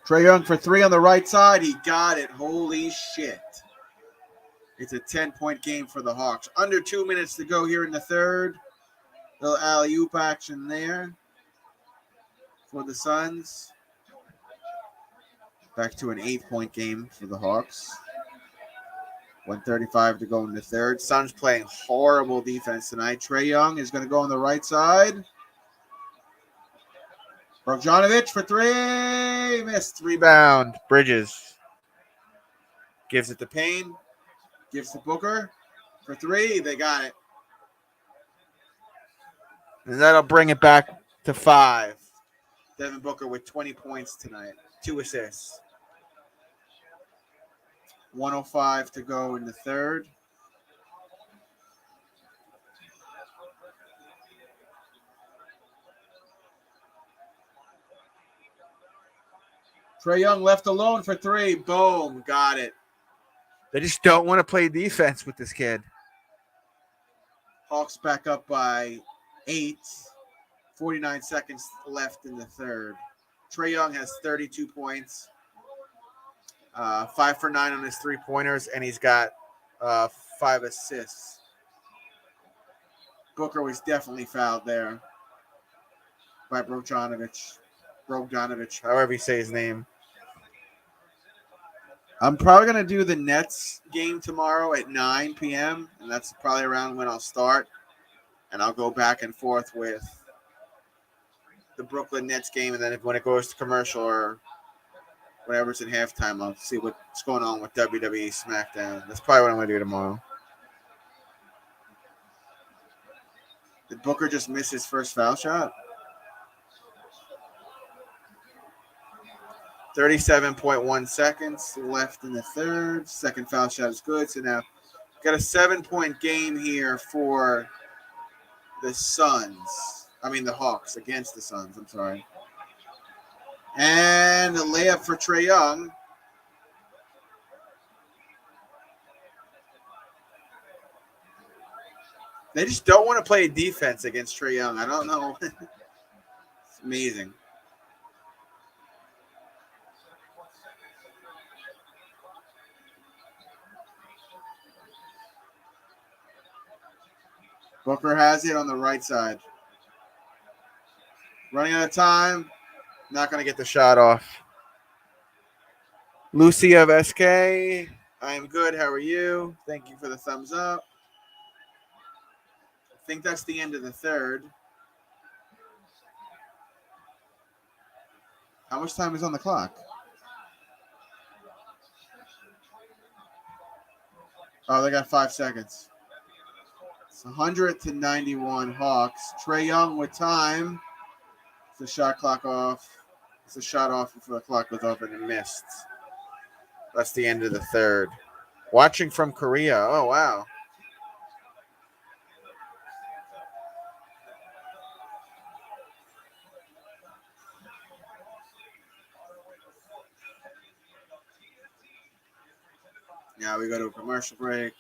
Trae Young for three on the right side. He got it. Holy shit. It's a 10-point game for the Hawks. Under 2 minutes to go here in the third. Little alley-oop action there for the Suns. Back to an 8-point game for the Hawks. 1:35 to go in the third. Suns playing horrible defense tonight. Trae Young is going to go on the right side. Bogdanovic for three. Missed. Rebound. Bridges. Gives it to Payne. Gives to Booker for three. They got it. And that'll bring it back to 5. Devin Booker with 20 points tonight. 2 assists. 105 to go in the third. Trae Young left alone for 3. Boom. Got it. They just don't want to play defense with this kid. Hawks back up by 8. 49 seconds left in the third. Trae Young has 32 points. 5 for 9 on his 3-pointers, and he's got 5 assists. Booker was definitely fouled there by Bogdanovic, however you say his name. I'm probably going to do the Nets game tomorrow at 9 p.m., and that's probably around when I'll start. And I'll go back and forth with the Brooklyn Nets game, and then when it goes to commercial or whatever's in halftime, I'll see what's going on with WWE SmackDown. That's probably what I'm going to do tomorrow. Did Booker just miss his first foul shot? 37.1 seconds left in the third. Second foul shot is good. So now got a 7-point game here for the Suns. I mean the Hawks against the Suns. I'm sorry. And a layup for Trae Young. They just don't want to play defense against Trae Young. I don't know. It's amazing. Booker has it on the right side. Running out of time. Not going to get the shot off. Lucy of SK. I am good. How are you? Thank you for the thumbs up. I think that's the end of the third. How much time is on the clock? Oh, they got 5 seconds. It's 100 to 91 Hawks. Trae Young with time. It's the shot clock off. It's a shot off before the clock was open and missed. That's the end of the third. Watching from Korea. Oh, wow. Now we go to a commercial break.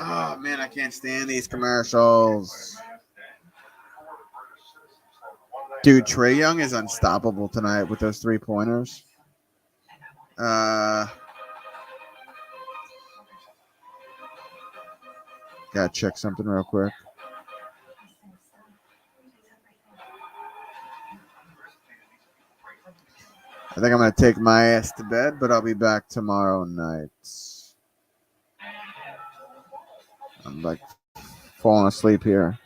Oh, man, I can't stand these commercials. Dude, Trae Young is unstoppable tonight with those 3-pointers. Gotta check something real quick. I think I'm going to take my ass to bed, but I'll be back tomorrow night. I'm like falling asleep here.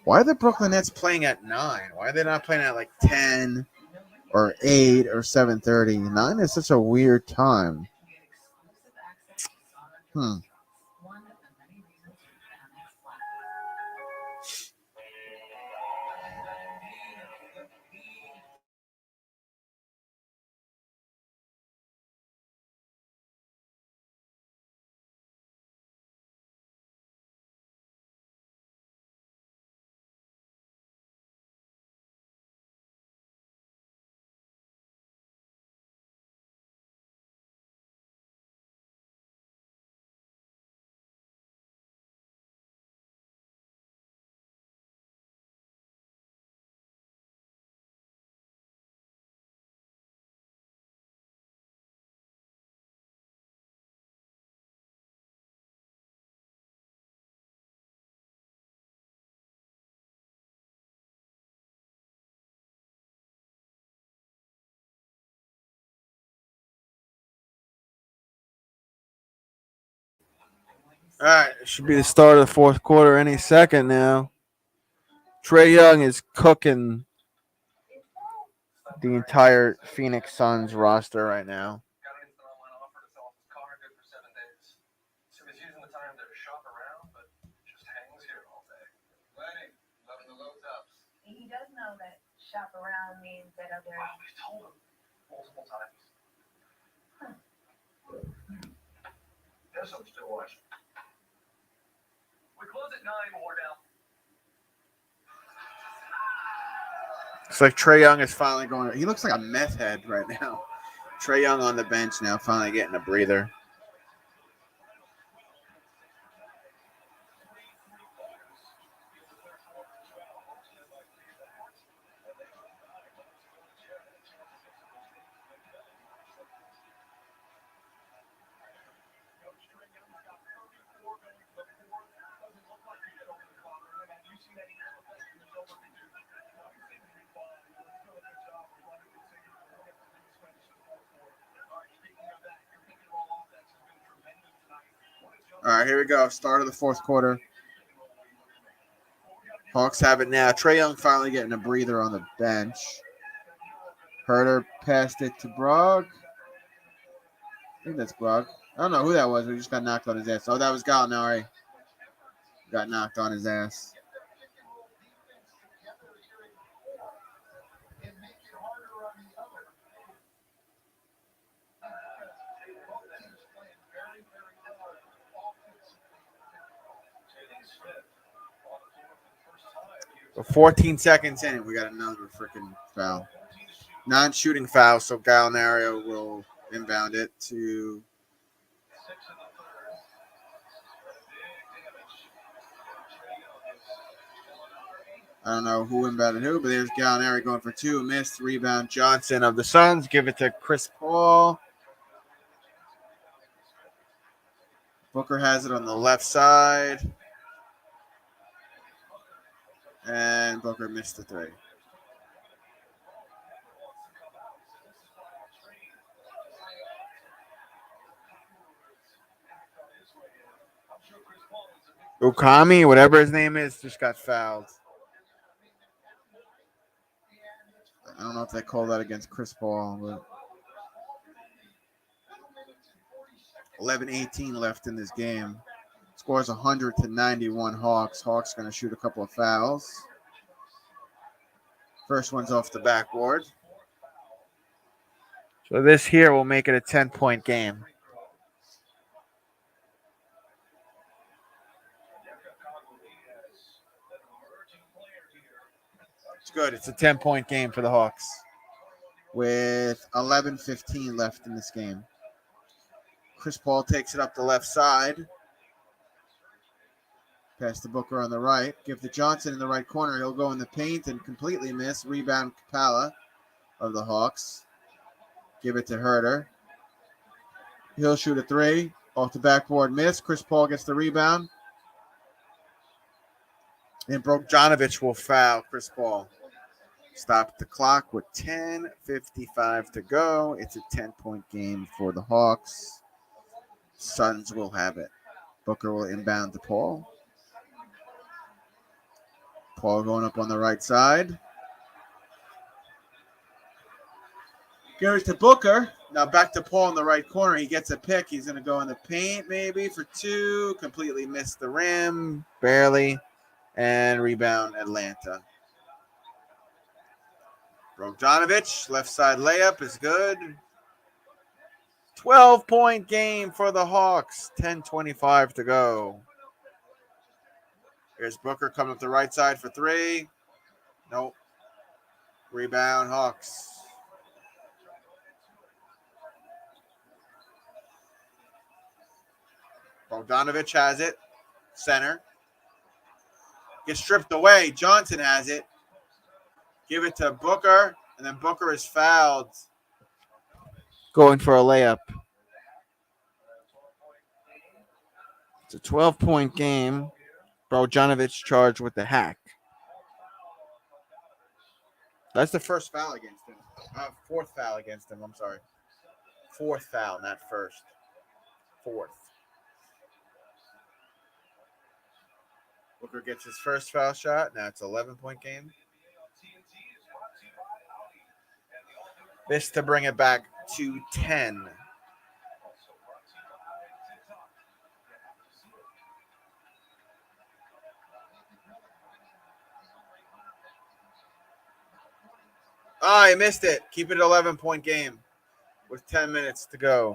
Why are the Brooklyn Nets playing at 9? Why are they not playing at like 10 or 8 or 7:30? 9 is such a weird time. All right, it should be the start of the fourth quarter any second now. Trae Young is cooking the entire Phoenix Suns roster right now. Got an instant online offer to sell off his car, good for 7 days. So he's using the time to shop around, but just hangs here all day. Lenny, loving the low tops. He does know that shop around means that other. Wow, we told him multiple times. Guess I'm still watching. We close at 9, but we're down. It's like Trae Young is finally going. He looks like a meth head right now. Trae Young on the bench now, finally getting a breather. All right, here we go. Start of the fourth quarter. Hawks have it now. Trae Young finally getting a breather on the bench. Herter passed it to Brogg. I think that's Brogg. I don't know who that was. We just got knocked on his ass. Oh, that was Gallinari. Got knocked on his ass. So 14 seconds in, we got another freaking foul. Non-shooting foul, so Gallinari will inbound it to. I don't know who inbounded who, but there's Gallinari going for two. Missed. Rebound Johnson of the Suns. Give it to Chris Paul. Booker has it on the left side. And Booker missed the three. Ukami, whatever his name is, just got fouled. I don't know if they call that against Chris Paul, but 11:18 left in this game. Scores 100-91 Hawks. Hawks going to shoot a couple of fouls. First one's off the backboard. So this here will make it a 10-point game. It's good. It's a 10-point game for the Hawks with 11:15 left in this game. Chris Paul takes it up the left side. Pass to Booker on the right. Give to Johnson in the right corner. He'll go in the paint and completely miss. Rebound Capella of the Hawks. Give it to Herter. He'll shoot a three. Off the backboard miss. Chris Paul gets the rebound. And Bogdanovic will foul Chris Paul. Stop the clock with 10:55 to go. It's a 10-point game for the Hawks. Suns will have it. Booker will inbound to Paul. Paul going up on the right side. Goes to Booker. Now back to Paul in the right corner. He gets a pick. He's going to go in the paint maybe for two. Completely missed the rim. Barely. And rebound Atlanta. Bogdanovic, left side layup is good. 12-point game for the Hawks. 10:25 to go. Here's Booker coming up the right side for three. Nope. Rebound Hawks. Bogdanovic has it. Center. Gets stripped away. Johnson has it. Give it to Booker. And then Booker is fouled. Going for a layup. It's a 12-point game. Bogdanovic charged with the hack. That's the first foul against him. Fourth foul against him. I'm sorry. Fourth foul, not first. Fourth. Booker gets his first foul shot. Now it's 11-point game. This to bring it back to 10. Oh, he missed it. Keep it 11-point game with 10 minutes to go.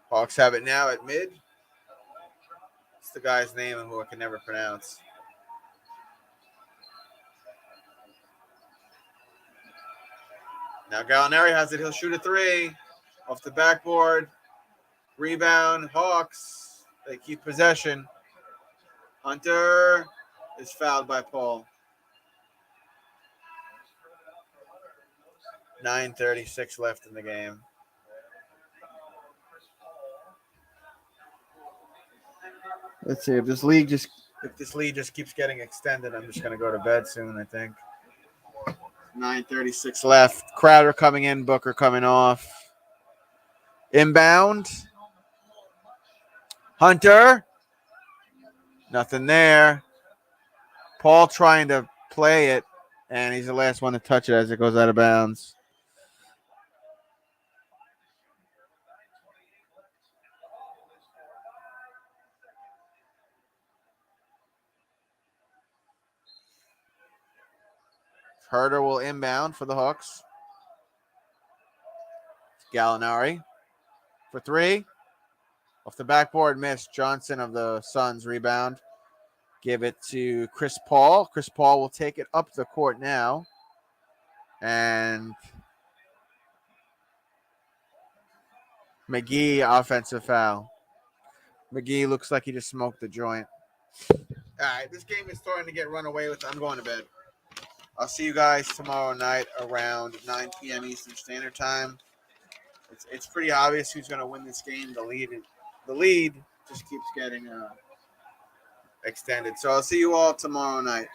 Hawks have it now at mid. It's the guy's name who I can never pronounce. Now Gallinari has it. He'll shoot a three off the backboard. Rebound. Hawks. They keep possession. Hunter is fouled by Paul. 9:36 left in the game. Let's see if this league just keeps getting extended. I'm just gonna go to bed soon. I think. 9:36 left. Crowder coming in. Booker coming off. Inbound. Hunter. Nothing there. Paul trying to play it, and he's the last one to touch it as it goes out of bounds. Herder will inbound for the Hawks. Gallinari for three. Off the backboard, miss. Johnson of the Suns rebound. Give it to Chris Paul. Chris Paul will take it up the court now. And McGee, offensive foul. McGee looks like he just smoked the joint. All right, this game is starting to get run away with. I'm going to bed. I'll see you guys tomorrow night around 9 p.m. Eastern Standard Time. It's pretty obvious who's going to win this game. The lead just keeps getting extended. So I'll see you all tomorrow night.